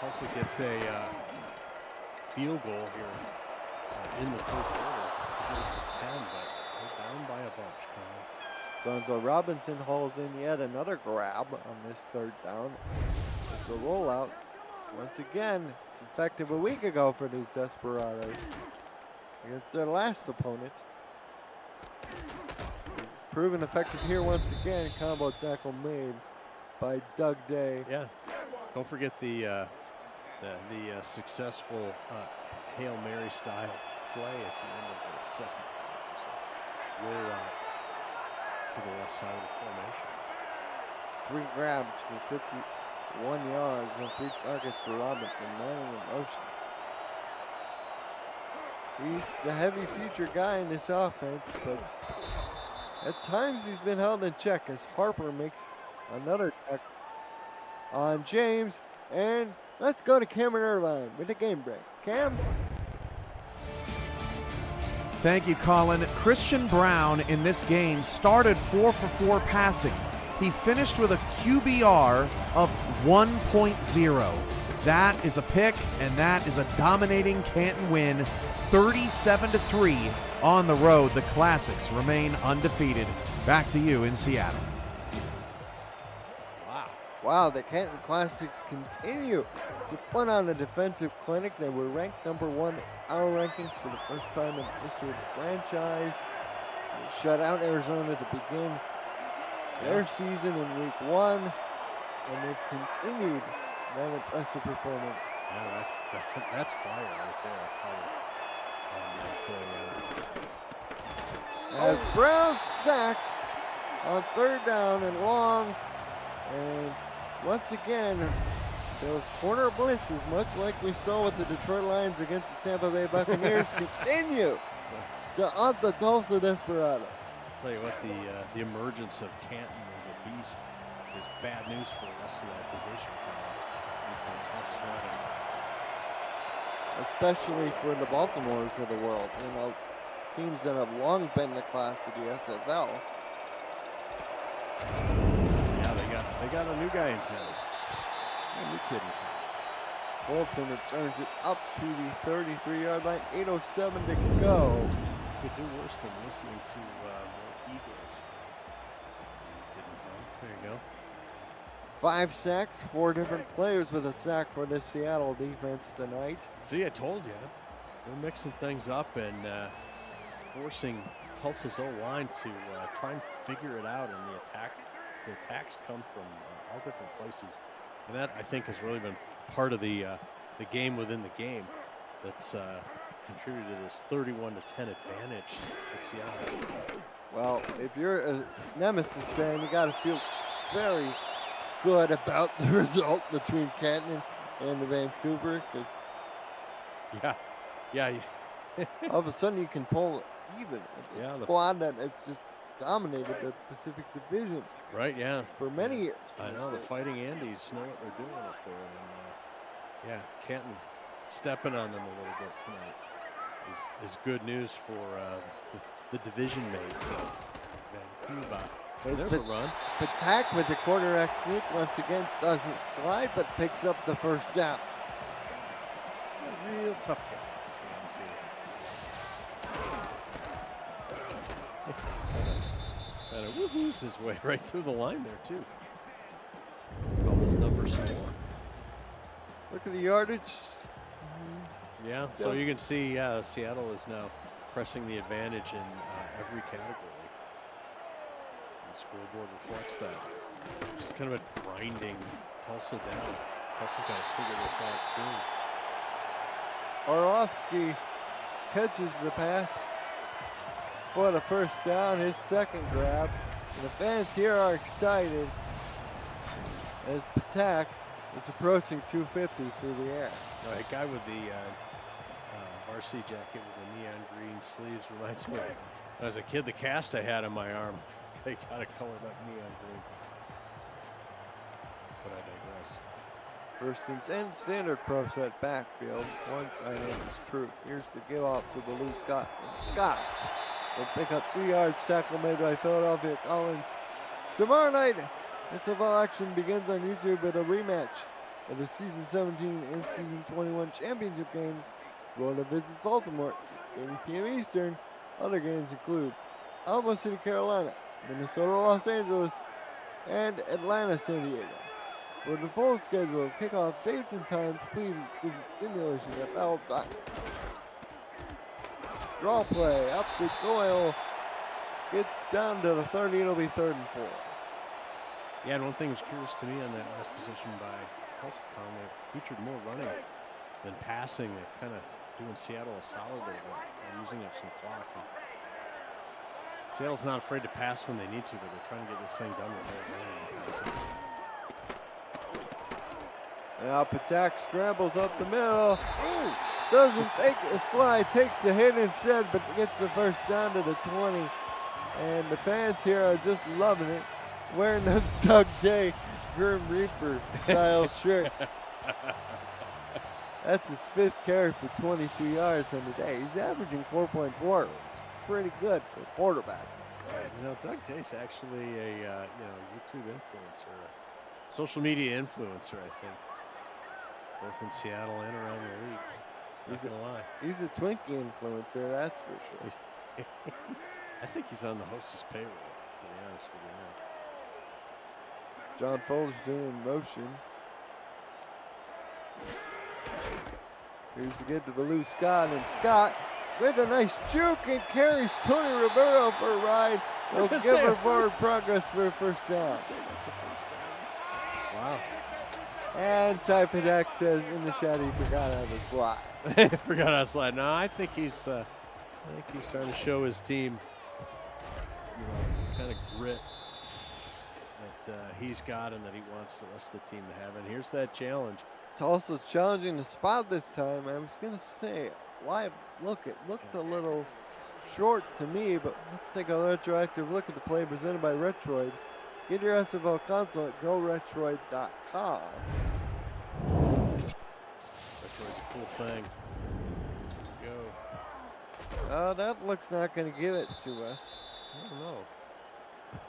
Speaker 2: Tulsa gets a field goal here in the third quarter to get it to 10, but they're down by a bunch.
Speaker 1: Sonzo Robinson hauls in yet another grab on this 3rd down. It's a rollout. Once again, it's effective a week ago for these Desperados against their last opponent. Proven effective here once again. Combo tackle made by Doug Day.
Speaker 2: Yeah, don't forget the successful Hail Mary style play at the end of the second quarter. So roll out to the left side of the formation.
Speaker 1: 3 grabs for 51 yards and 3 targets for Robinson. Manning in motion. He's the heavy future guy in this offense, but at times he's been held in check as Harper makes another check on James. And let's go to Cameron Irvine with a game break. Cam?
Speaker 5: Thank you, Colin. Christian Brown in this game started 4 for 4 passing. He finished with a QBR of 1.0. That is a pick, and that is a dominating Canton win, 37-3 on the road. The Classics remain undefeated. Back to you in Seattle.
Speaker 1: Wow, the Canton Classics continue to put on a defensive clinic. They were ranked number 1 in our rankings for the first time in the history of the franchise. They shut out Arizona to begin their season in week 1, and they've continued that impressive performance.
Speaker 2: Yeah, that's fire right there, I'll tell you.
Speaker 1: As Brown sacked on 3rd down and long, and once again, those corner blitzes, much like we saw with the Detroit Lions against the Tampa Bay Buccaneers, continue to haunt the Tulsa Desperados.
Speaker 2: I'll tell you what, the emergence of Canton as a beast is bad news for the rest of that division. At least in tough sledding.
Speaker 1: Especially for the Baltimores of the world, you know, teams that have long been the class of the SFL.
Speaker 2: Yeah, They got a new guy in town.
Speaker 1: Are you kidding? Fulton returns it up to the 33-yard line. 8:07 to go.
Speaker 2: Could do worse than listening to more Eagles. Didn't know. There you go.
Speaker 1: 5 sacks, 4 different players with a sack for the Seattle defense tonight.
Speaker 2: See, I told you. They're mixing things up and forcing Tulsa's O-line to try and figure it out. And the attacks come from all different places. And that, I think, has really been part of the game within the game that's contributed to this 31-10 advantage that Seattle had.
Speaker 1: Well, if you're a Nemesis fan, you got to feel very good about the result between Canton and the Vancouver, because all of a sudden you can pull even with a squad that it's just dominated the Pacific Division.
Speaker 2: Right, yeah.
Speaker 1: For many years.
Speaker 2: I know, the Fighting Andes know what they're doing up there. And Canton stepping on them a little bit tonight is good news for the division mates of Vancouver. There's a run.
Speaker 1: Patak with the quarterback sneak once again doesn't slide, but picks up the first down.
Speaker 2: A real tough guy. Kind of woohoos his way right through the line there too. Calls number 4.
Speaker 1: Look at the yardage.
Speaker 2: Yeah, so you can see, Seattle is now pressing the advantage in every category. The scoreboard reflects that. It's kind of a grinding Tulsa down. Tulsa's got to figure this out soon.
Speaker 1: Orlovsky catches the pass for the first down, his second grab. And the fans here are excited as Patak is approaching 250 through the air.
Speaker 2: A guy with the varsity jacket with the neon green sleeves reminds me of, when I was a kid, the cast I had on my arm. They got a colored up neon green. But I digress.
Speaker 1: First and 10, standard pro set backfield. One tight end is true. Here's the give off to Baloo Scott. And Scott will pick up 2 yards. Tackle made by Philadelphia Collins. Tomorrow night, SFL action begins on YouTube with a rematch of the Season 17 and Season 21 championship games. Florida visits Baltimore at 6:30 p.m. Eastern. Other games include Alamo City, Carolina, Minnesota, Los Angeles, and Atlanta, San Diego. For the full schedule of kickoff dates and times, please visit Simulationfl.com. Draw play up to Doyle. Gets down to the 30. It'll be 3rd and 4.
Speaker 2: Yeah, and one thing was curious to me on that last position by Tulsa, they featured more running than passing. They're kind of doing Seattle a solid over it. They're using up some clock. And Seattle's not afraid to pass when they need to, but they're trying to get this thing done with more running.
Speaker 1: Now Patak scrambles up the middle. Ooh, doesn't take the slide, takes the hit instead, but gets the first down to the 20. And the fans here are just loving it, wearing those Doug Day Grim Reaper style shirts. That's his 5th carry for 22 yards on the day. He's averaging 4.4. It's pretty good for a quarterback.
Speaker 2: Doug Day's actually a YouTube influencer, a social media influencer, I think, both in Seattle and around the league. Not gonna lie.
Speaker 1: He's a Twinkie influencer, that's for sure.
Speaker 2: I think he's on the hostess payroll, to be honest with you now.
Speaker 1: John Fullerton in motion. Here's to get to Baloo Scott, and Scott with a nice juke and carries Tony Roberto for a ride. He'll give her forward progress for a first down.
Speaker 2: Wow.
Speaker 1: And Ty Patak says in the chat he forgot how to slide.
Speaker 2: Forgot how to slide. No, I think he's trying to show his team, kind of grit that he's got and that he wants the rest of the team to have. And here's that challenge.
Speaker 1: Tulsa's challenging the spot this time. I was gonna say live look. It looked a little short to me, but let's take a retroactive look at the play presented by Retroid. Get your SFL console at goretroid.com.
Speaker 2: Retroid's a cool thing. Go.
Speaker 1: That looks not going to give it to us.
Speaker 2: I don't know.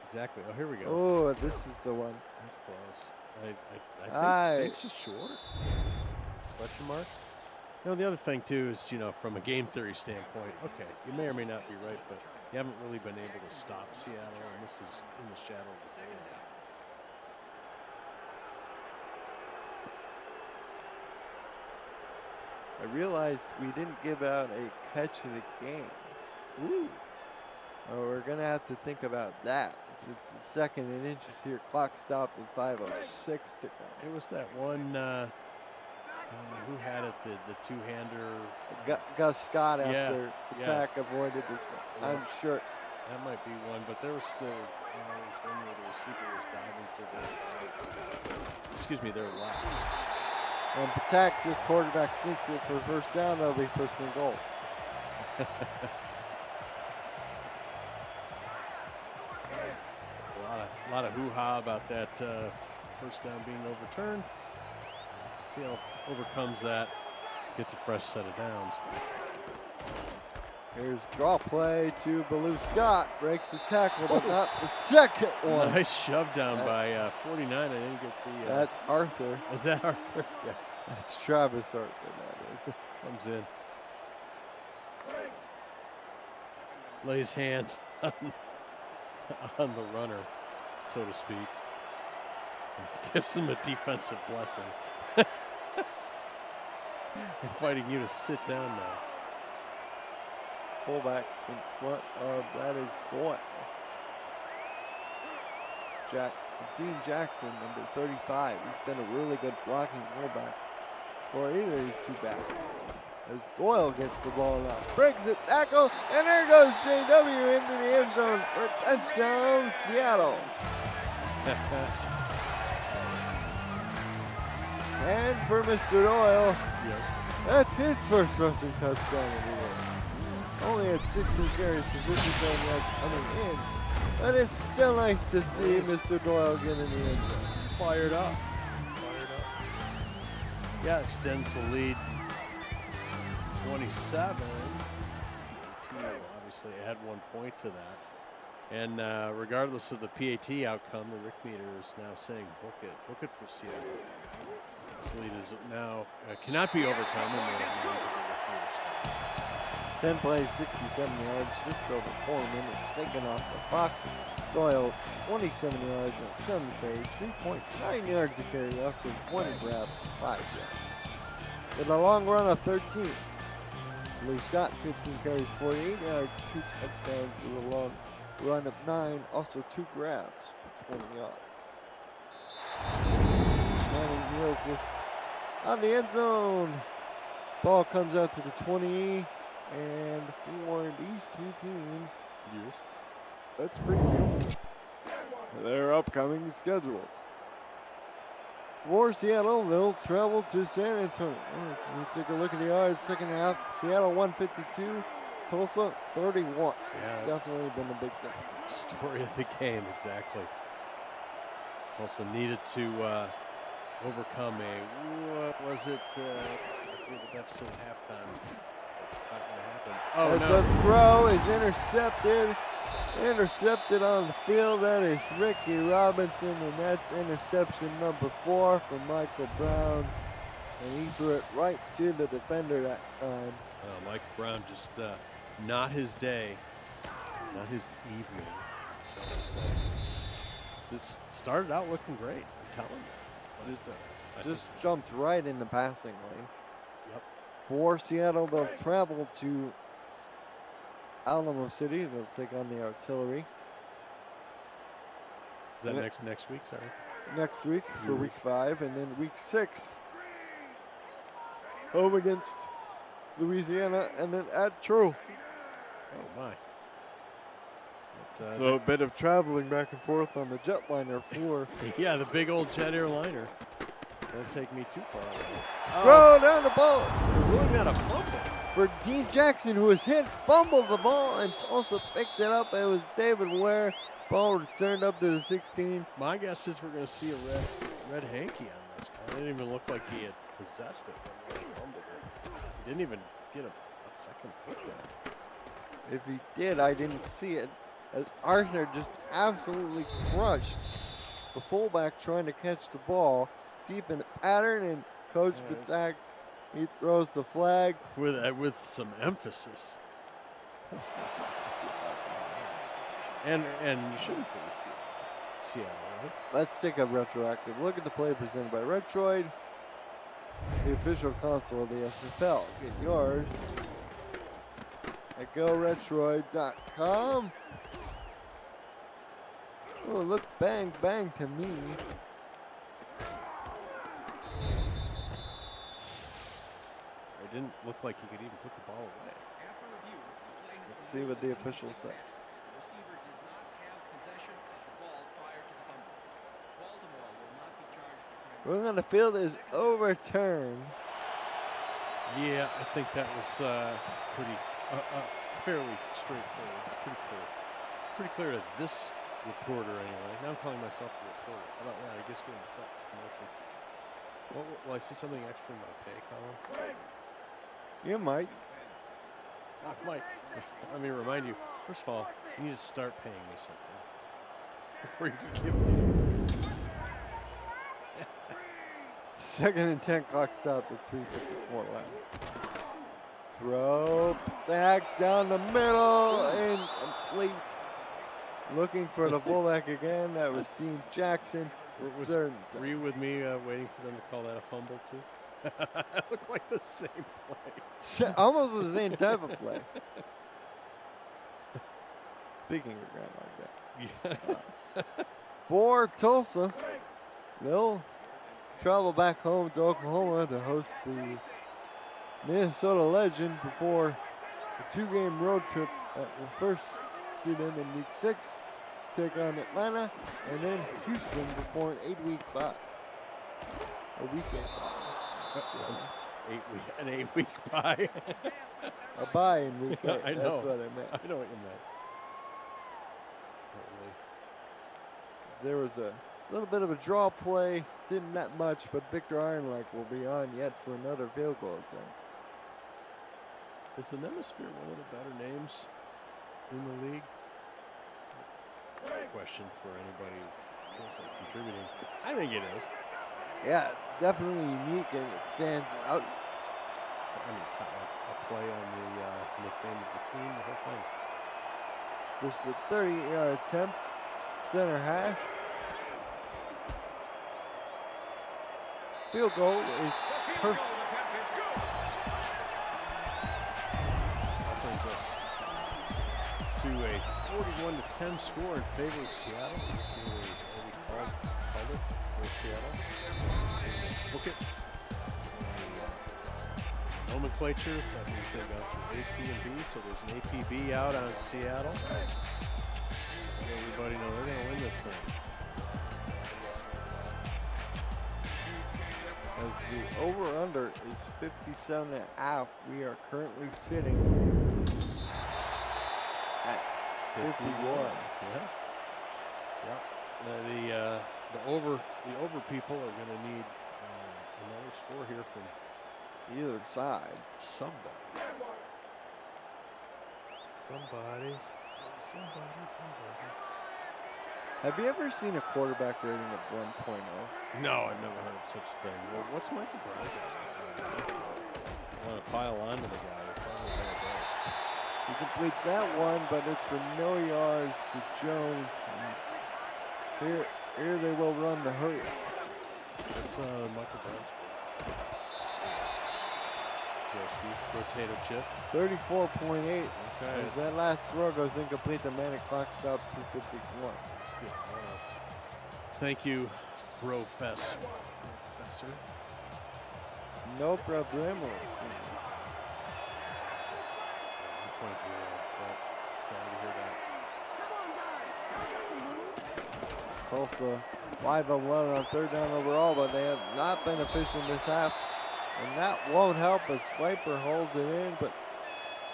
Speaker 2: Exactly. Oh, here we go.
Speaker 1: Oh, this is the one.
Speaker 2: That's close. I think she's short. Question mark. You know, the other thing too is, you know, from a game theory standpoint, okay, you may or may not be right, but you haven't really been able to stop Seattle, and this is in the shadow of the goal line.
Speaker 1: I realized we didn't give out a catch of the game. Ooh. Oh, we're going to have to think about that. It's the second and inches here. Clock stopped with 5:06 to go.
Speaker 2: It was that one, who had it, the two-hander.
Speaker 1: Gus Scott
Speaker 2: yeah,
Speaker 1: after attack avoided this.
Speaker 2: Yeah.
Speaker 1: I'm sure.
Speaker 2: That might be one, but there was one where the receiver was diving to their left.
Speaker 1: And Patak just quarterback sneaks it for first down. That'll be first and goal.
Speaker 2: A lot of hoo-ha about that first down being overturned. Seattle overcomes that, gets a fresh set of downs.
Speaker 1: Here's draw play to Baloo Scott. Breaks the tackle, but not the second one.
Speaker 2: Nice shove down by 49. I didn't get the...
Speaker 1: That's Arthur.
Speaker 2: Is that Arthur? Yeah.
Speaker 1: That's Travis Arthur, that is.
Speaker 2: Comes in. Lays hands on the runner, so to speak. Gives him a defensive blessing. Inviting you to sit down now.
Speaker 1: Fullback in front of that is Doyle. Dean Jackson, number 35. He's been a really good blocking fullback for either of these two backs. As Doyle gets the ball now, breaks the tackle, and there goes JW into the end zone for a touchdown, Seattle. And for Mr. Doyle,
Speaker 2: Yes.
Speaker 1: that's his first rushing touchdown of the year. Only had 16 carries for 57 yards coming in, but it's still nice to see Mr. Doyle get in the end zone.
Speaker 2: Fired up. Yeah, extends the lead. 27. Obviously add 1 point to that. And regardless of the PAT outcome, the Rick meter is now saying book it for Seattle. This lead is now cannot be overcome in the hands of the Rick meter score.
Speaker 1: 10 plays, 67 yards, just over 4 minutes taken off the clock. Doyle, 27 yards on 7 plays, 3.9 yards to carry, also 20 grabs, 5 yards. With a long run of 13. Lou Scott, 15 carries, 48 yards, 2 touchdowns with a long run of 9, also 2 grabs for 20 yards. Manning wheels this on the end zone. Ball comes out to the 20, and for these two teams,
Speaker 2: Yes.
Speaker 1: let's preview their upcoming schedules. For Seattle, they'll travel to San Antonio. So we take a look at the yards. Second half, Seattle 152, Tulsa 31.
Speaker 2: Yeah,
Speaker 1: It's definitely been a big difference.
Speaker 2: Story of the game, exactly. Tulsa needed to overcome what was it? I forget the deficit at halftime. It's not going to happen. Oh,
Speaker 1: As
Speaker 2: no.
Speaker 1: the throw is intercepted on the field. That is Ricky Robinson, and that's interception number 4 from Michael Brown. And he threw it right to the defender that time.
Speaker 2: Mike Brown just not his day, not his evening, shall we say. This started out looking great, I'm telling you.
Speaker 1: Just jumped right in the passing lane.
Speaker 2: Yep.
Speaker 1: For Seattle, they'll travel to Alamo City. They'll take on the Artillery
Speaker 2: Is that next week? Sorry.
Speaker 1: next week for week 5, and then week 6 home against Louisiana, and then at Charleston.
Speaker 2: Oh my. But,
Speaker 1: So a bit of traveling back and forth on the jetliner for
Speaker 2: yeah, the big old jet airliner. Don't take me too far away.
Speaker 1: throw down the ball
Speaker 2: Ruling out a fumble.
Speaker 1: for Dean Jackson, who was hit, fumbled the ball, and Tulsa picked it up. It was David Ware. Ball returned up to the 16.
Speaker 2: My guess is we're going to see a red hanky on this guy. It didn't even look like he had possessed it when he fumbled it. He didn't even get a second foot down.
Speaker 1: If he did, I didn't see it. as Arthur just absolutely crushed the fullback trying to catch the ball deep in the pattern, and Coach Batak, he throws the flag.
Speaker 2: With some emphasis. And you shouldn't be Seattle, right?
Speaker 1: Let's take a retroactive look at the play presented by Retroid, the official console of the SFL. Get yours at GoRetroid.com. Oh, look, bang, bang to me.
Speaker 2: It didn't look like he could even put the ball away.
Speaker 3: After review, the play has
Speaker 1: Let's
Speaker 3: been
Speaker 1: see what the
Speaker 3: ruled
Speaker 1: official says.
Speaker 3: incomplete pass. The receiver did not have possession of the ball prior to the fumble. Baltimore will not be charged to try.
Speaker 1: We're going to feel this overturned.
Speaker 2: Yeah, I think that was pretty fairly straightforward. Pretty clear to this reporter anyway. Now I'm calling myself the reporter. How about that? I guess getting myself a promotion. Will I see something extra in my pay column?
Speaker 1: You might.
Speaker 2: I might. Let me remind you. First of all, you need to start paying me something before you can give me.
Speaker 1: Second and 10, clock stopped at 3:54 left. Throw, tack down the middle, incomplete. Looking for the fullback again. That was Dean Jackson.
Speaker 2: Were you with me waiting for them to call that a fumble too? It looked like the same play.
Speaker 1: Almost the same type of play. Speaking of Grandma Jack. For Tulsa, they'll travel back home to Oklahoma to host the Minnesota Legend before a 2-game road trip that will first see them in week 6, take on Atlanta, and then Houston before an 8-week bye. A weekend bye.
Speaker 2: An 8-week bye.
Speaker 1: A bye in week 8.
Speaker 2: I know.
Speaker 1: That's what I meant.
Speaker 2: I know what you meant.
Speaker 1: There was a little bit of a draw play, didn't that much, but Victor Ironlike will be on yet for another field goal attempt.
Speaker 2: Is the Nemisphere one of the better names in the league? Question for anybody who feels like contributing. I think it is.
Speaker 1: Yeah, it's definitely unique and it stands out.
Speaker 2: I mean, a play on the nickname of the team, the whole thing.
Speaker 1: Just a 30-yard attempt, center hash. Field goal is perfect.
Speaker 2: That brings us to a 41-10 score in favor of Seattle. It was already called it for Seattle. Book it. Nomenclature, that means they got through A, P, and B, so there's an APB out on Seattle. Let everybody know they're going to win this thing.
Speaker 1: As the over-under is 57.5, we are currently sitting at 51.
Speaker 2: Yeah. The over people are going to need another score here from
Speaker 1: Either side.
Speaker 2: somebody.
Speaker 1: Have you ever seen a quarterback rating of 1.0?
Speaker 2: No, I've never heard of such a thing. Well, what's Michael Brown got? I want to pile on to the guy. As long as they're there.
Speaker 1: He completes that one, but it's for no yards to Jones. And here they will run the hurry.
Speaker 2: It's Michael Brown's. Potato chip.
Speaker 1: 34.8.
Speaker 2: Okay.
Speaker 1: As that last throw goes incomplete, the Manic clock stop 2:51.
Speaker 2: That's good. Thank you, Professor.
Speaker 1: No problemo.
Speaker 2: 1.0. Sorry to hear that.
Speaker 1: Tulsa 5 of 1 on 3rd down overall, but they have not been efficient this half. And that won't help as Viper holds it in, but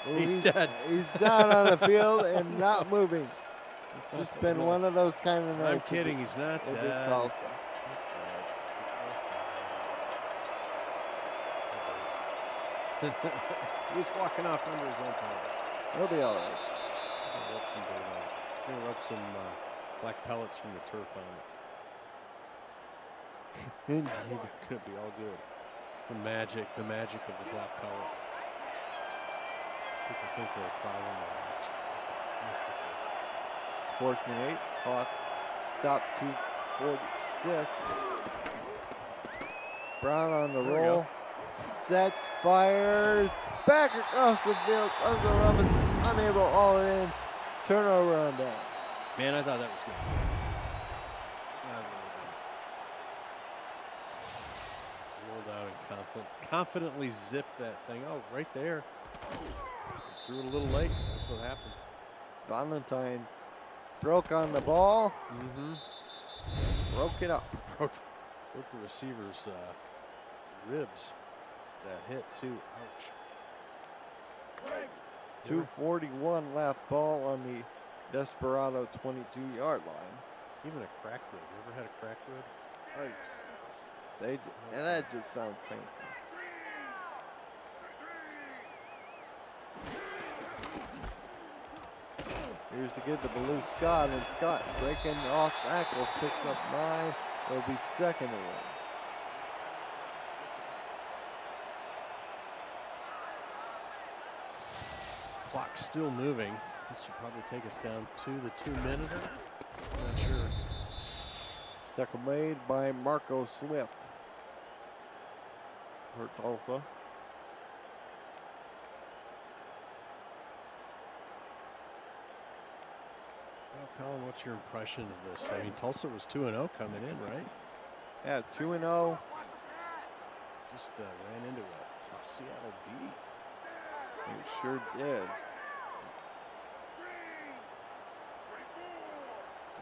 Speaker 2: He's dead.
Speaker 1: He's down on the field and not moving. It's just been one of those kind of nights.
Speaker 2: I'm kidding. He's not dead.
Speaker 1: Tulsa.
Speaker 2: He was walking off under his own power.
Speaker 1: He'll be all right.
Speaker 2: Gonna rub some black pellets from the turf on it.
Speaker 1: Indeed.
Speaker 2: Gonna be all good. The magic of the black pellets. People think they're a problem. Mystical.
Speaker 1: 4th and 8. Clock stop 2:46. Brown on the
Speaker 2: There we
Speaker 1: roll.
Speaker 2: go.
Speaker 1: Sets, fires, back across the field. Sons of Robinson unable all in. Turnover on down.
Speaker 2: Man, I thought that was good. I really did. Rolled out and confidently zipped that thing. Oh, right there. Threw it a little late. That's what happened.
Speaker 1: Valentine broke on the ball.
Speaker 2: Mm-hmm.
Speaker 1: Broke it up.
Speaker 2: Broke the receiver's ribs. That hit too. Ouch.
Speaker 1: 2:41 left. Ball on the Desperado 22-yard line.
Speaker 2: Even a cracked rib. You ever had a cracked rib? Yikes.
Speaker 1: And that just sounds painful. Here's the kid to Baloo Scott, and Scott breaking off tackles, picks up 9. It'll be 2nd and 1.
Speaker 2: Clock still moving. This should probably take us down to the 2-minute. Not sure.
Speaker 1: Tackle made by Marco Swift for Tulsa.
Speaker 2: Well, Colin, what's your impression of this? I mean, Tulsa was 2-0 coming in, right?
Speaker 1: Yeah, 2-0.
Speaker 2: Just ran into a tough Seattle D.
Speaker 1: It sure did.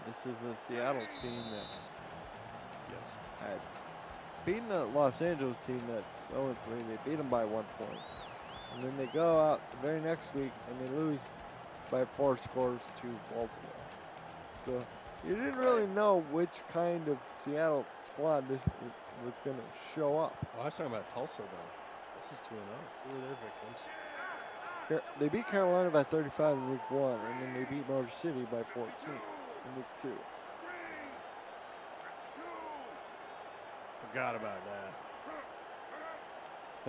Speaker 1: This is a Seattle team that had beaten a Los Angeles team that's 0-3. They beat them by 1 point. And then they go out the very next week and they lose by 4 scores to Baltimore. So you didn't really know which kind of Seattle squad this was going to show up.
Speaker 2: Oh, I was talking about Tulsa, though. This is 2-0. Who are their victims?
Speaker 1: They beat Carolina by 35 in week 1, and then they beat Motor City by 14 in week 2.
Speaker 2: Forgot about that. I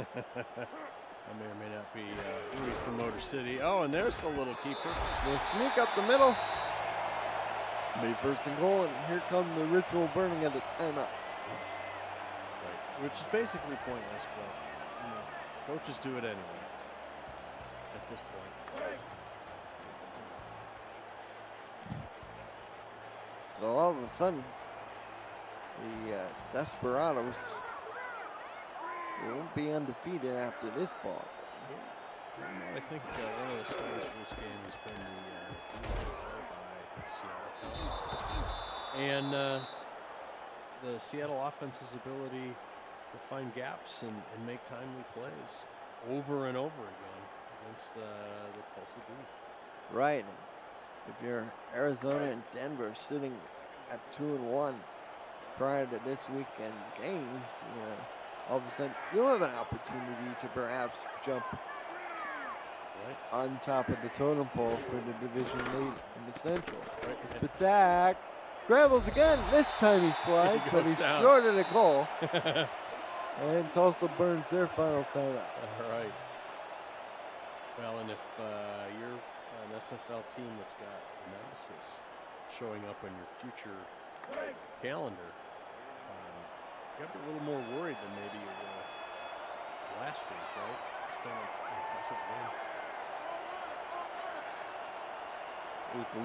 Speaker 2: may or may not be rooting for Motor City. Oh, and there's the little keeper.
Speaker 1: They'll sneak up the middle. Be 1st and goal, and here comes the ritual burning of the timeouts.
Speaker 2: Right. Which is basically pointless, but you know, coaches do it anyway at this point.
Speaker 1: So all of a sudden, the Desperados won't be undefeated after this ball.
Speaker 2: I think one of the stories of this game has been the by Seattle and the Seattle offense's ability to find gaps and make timely plays over and over again against the Tulsa B.
Speaker 1: Right. If you're Arizona and Denver sitting at 2-1 prior to this weekend's games, all of a sudden you'll have an opportunity to perhaps jump on top of the totem pole for the division lead in the Central. It's Patak. Scrambles again. This time he slides, but he's
Speaker 2: down.
Speaker 1: short of the goal. And Tulsa burns their final timeout.
Speaker 2: All right. Well, and if you're an SFL team that's got analysis showing up on your future calendar, you got to be a little more worried than maybe you were last week, right? It's been an impressive win.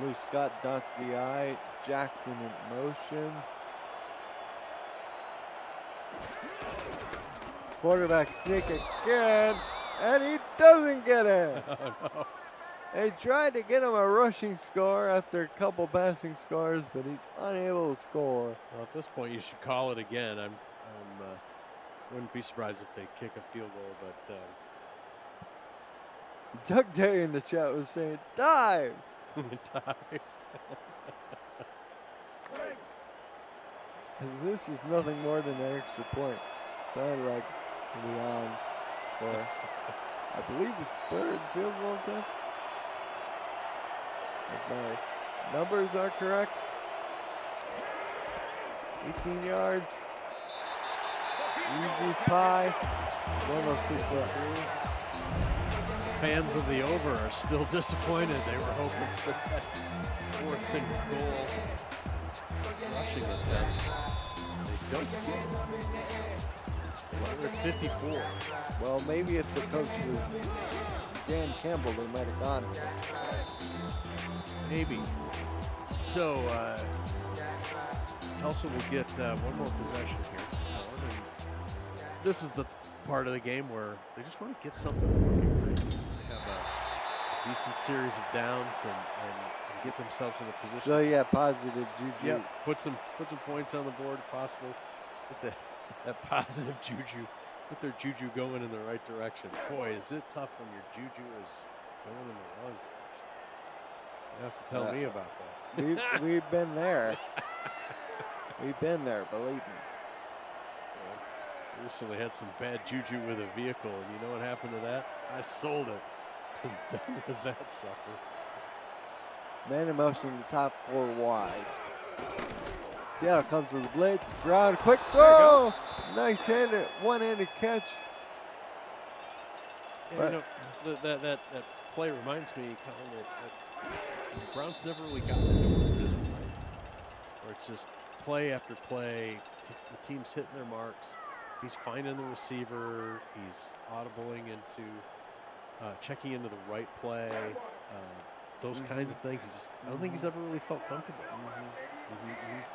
Speaker 1: Lou Scott dots the I. Jackson in motion. Quarterback sneak again, and he doesn't get it.
Speaker 2: Oh, no.
Speaker 1: They tried to get him a rushing score after a couple passing scores, but he's unable to score.
Speaker 2: Well, at this point, you should call it again. I'm wouldn't be surprised if they kick a field goal, but
Speaker 1: Doug Day in the chat was saying, dive.
Speaker 2: dive.
Speaker 1: This is nothing more than an extra point. Sounded like to be on for, I believe, his 3rd field goal attempt. If my numbers are correct. 18 yards. Easy as pie. 106 left.
Speaker 2: Fans of the over are still disappointed. They were hoping for that 4th and goal rushing attempt. They don't get it. Well, it's 54.
Speaker 1: Well, maybe if the coach was Dan Campbell, they might have gone.
Speaker 2: Maybe. So, Tulsa will get one more possession here. And this is the part of the game where they just want to get something working. They have a decent series of downs and get themselves in a position.
Speaker 1: So yeah, positive juju.
Speaker 2: Yeah, put some points on the board if possible. Get that positive juju. Get their juju going in the right direction. Boy, is it tough when your juju is going in the wrong direction. You have to tell me about that.
Speaker 1: We've been there. We've been there, believe me.
Speaker 2: I recently had some bad juju with a vehicle, and you know what happened to that? I sold it. I'm done with that sucker.
Speaker 1: Man in motion to top 4 wide. Seattle comes to the blitz. Brown, quick throw. Nice handed, one-handed catch.
Speaker 2: Yeah, you know, that play reminds me, Colin, that the Browns never really got into a rhythm, right? Where it's just play after play. The team's hitting their marks. He's finding the receiver. He's audibling into, checking into the right play. Those kinds of things. I don't think he's ever really felt comfortable.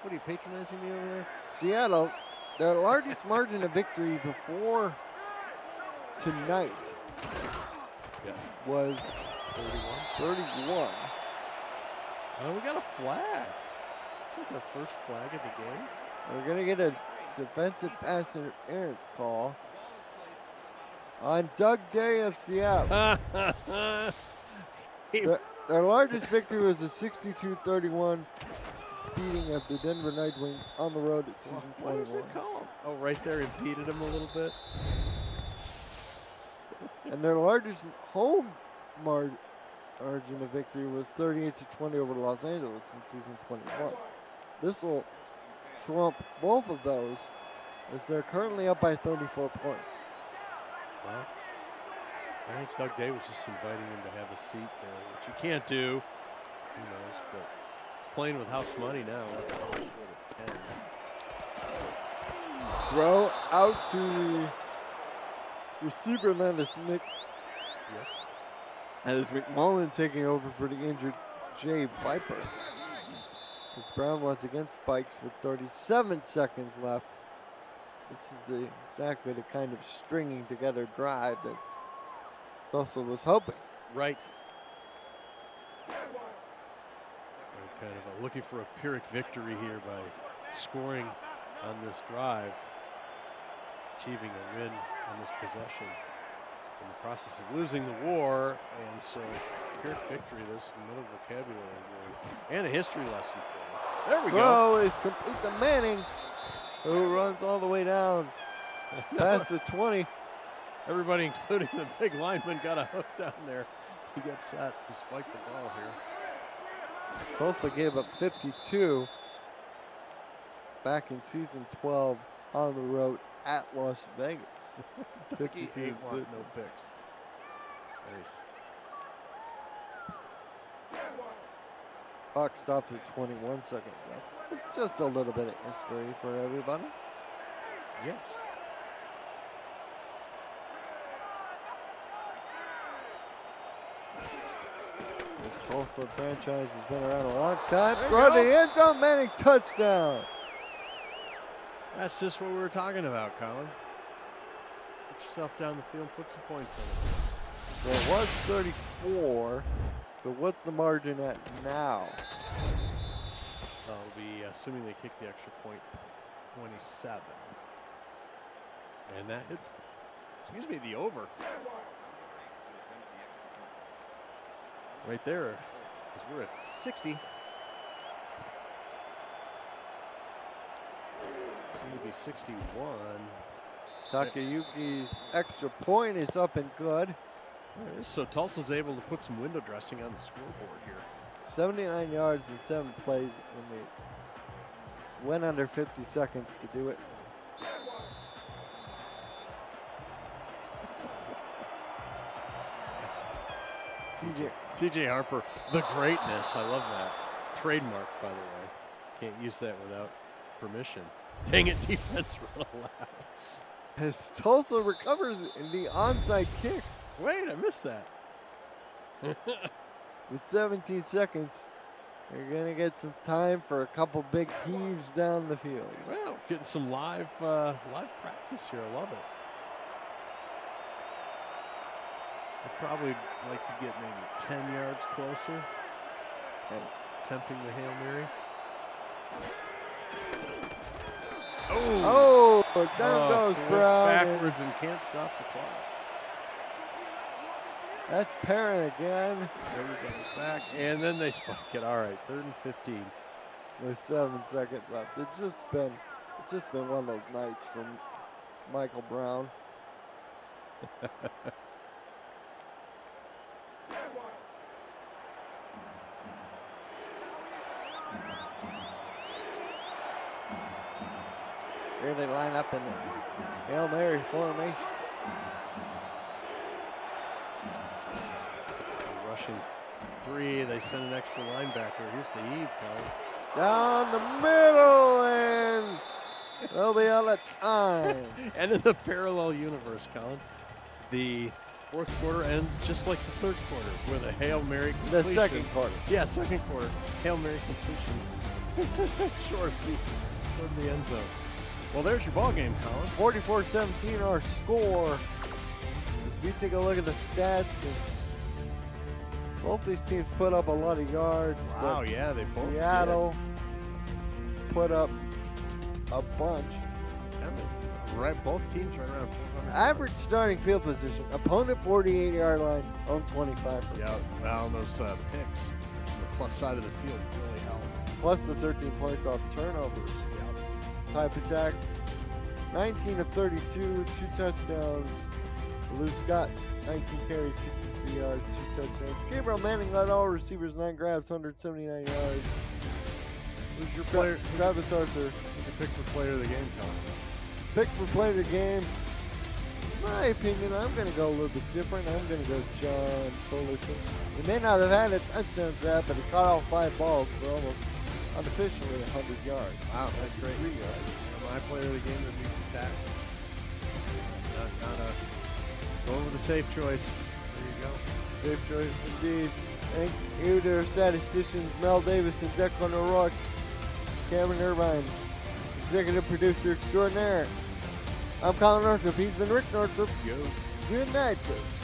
Speaker 2: What are you patronizing me over there?
Speaker 1: Seattle, their largest margin of victory before tonight was 31.
Speaker 2: Oh, we got a flag. It's like our first flag of the game.
Speaker 1: We're going to get a defensive pass interference call on Doug Day of Seattle. Their largest victory was a 62-31 beating of the Denver Night Wings on the road at season 21.
Speaker 2: What does it call? Oh, right there, impeded him a little bit.
Speaker 1: And their largest home margin of victory was 38-20 over Los Angeles in season 21. This will trump both of those as they're currently up by 34 points.
Speaker 2: Well, I think Doug Day was just inviting him to have a seat there, which you can't do. Who knows, but he's playing with house money now. At 10.
Speaker 1: Throw out to the receiver, Landis Mc.
Speaker 2: Yes.
Speaker 1: As McMullen taking over for the injured Jay Viper. As Brown once again spikes with 37 seconds left. This is exactly the kind of stringing together drive that Tulsa was hoping.
Speaker 2: Right. Kind of looking for a Pyrrhic victory here by scoring on this drive, achieving a win on this possession in the process of losing the war. And so Pyrrhic victory, there's another vocabulary word and a history lesson for you. There we go.
Speaker 1: Throw is complete to Manning, who runs all the way down past the 20.
Speaker 2: Everybody, including the big lineman, got a hoof down there. He got set to spike the ball here.
Speaker 1: Tulsa gave up 52 back in season 12 on the road at Las Vegas. 52
Speaker 2: no picks. Nice.
Speaker 1: Clock stops at 21 seconds left. Just a little bit of history for everybody.
Speaker 2: Yes.
Speaker 1: This Tulsa franchise has been around a long time. Throw the end zone, Manning touchdown.
Speaker 2: That's just what we were talking about, Colin. Get yourself down the field, put some points on it.
Speaker 1: So it was 34. So what's the margin at now?
Speaker 2: I'll be assuming they kick the extra point, 27. And that hits, the over. Right there, because we're at 60. It's going to be 61.
Speaker 1: Takayuki's extra point is up and good.
Speaker 2: There it is. So Tulsa's able to put some window dressing on the scoreboard here.
Speaker 1: 79 yards in 7 plays, and they went under 50 seconds to do it.
Speaker 2: TJ Harper, the greatness. I love that. Trademark, by the way. Can't use that without permission. Dang it, defense run a lap.
Speaker 1: As Tulsa recovers in the onside kick.
Speaker 2: Wait, I missed that.
Speaker 1: With 17 seconds, they're going to get some time for a couple big heaves down the field.
Speaker 2: Well, getting some live practice here. I love it. I'd probably like to get maybe 10 yards closer. Attempting the Hail Mary.
Speaker 1: Oh, down goes Brown.
Speaker 2: Backwards and can't stop the clock.
Speaker 1: That's Perrin again.
Speaker 2: Everybody's back. And then they spike it. All right, 3rd and 15.
Speaker 1: With 7 seconds left. It's just been one of those nights from Michael Brown. Here they line up in the Hail Mary formation.
Speaker 2: Rushing 3, they send an extra linebacker. Here's the Eve, Colin.
Speaker 1: Down the middle, and they'll be out of time.
Speaker 2: And in the parallel universe, Colin, the 4th quarter ends just like the 3rd quarter with a Hail Mary completion.
Speaker 1: The 2nd quarter.
Speaker 2: Yeah, 2nd quarter. Hail Mary completion. Short the end zone. Well, there's your ball game, Colin.
Speaker 1: 44-17 our score. As we take a look at the stats, both these teams put up a lot of yards.
Speaker 2: Wow, yeah, they both
Speaker 1: Seattle put up a bunch.
Speaker 2: Right, both teams are around 400.
Speaker 1: Average starting field position, opponent 48-yard line, own 25%.
Speaker 2: Yeah, well, those picks on the plus side of the field really help.
Speaker 1: Plus the 13 points off turnovers. Type attack, 19 of 32, 2 touchdowns. Lou Scott, 19 carries, 63 yards, 2 touchdowns. Gabriel Manning led all receivers, 9 grabs, 179 yards. Who's your player? Travis Arthur.
Speaker 2: Your pick for player of the game, Colin.
Speaker 1: Pick for player of the game. In my opinion, I'm going to go a little bit different. I'm going to go John Fullerton. He may not have had a touchdown grab, but he caught all 5 balls for almost unofficially 100 yards.
Speaker 2: Wow, that's great.
Speaker 1: 3 yards.
Speaker 2: My player of the game would be that. Not a go with the safe choice. There you go.
Speaker 1: Safe choice indeed. Thank you to our statisticians Mel Davis and Declan O'Rourke, Cameron Irvine, executive producer extraordinaire. I'm Colin Northup. He's been Rick Northup.
Speaker 2: Yo.
Speaker 1: Good night, folks.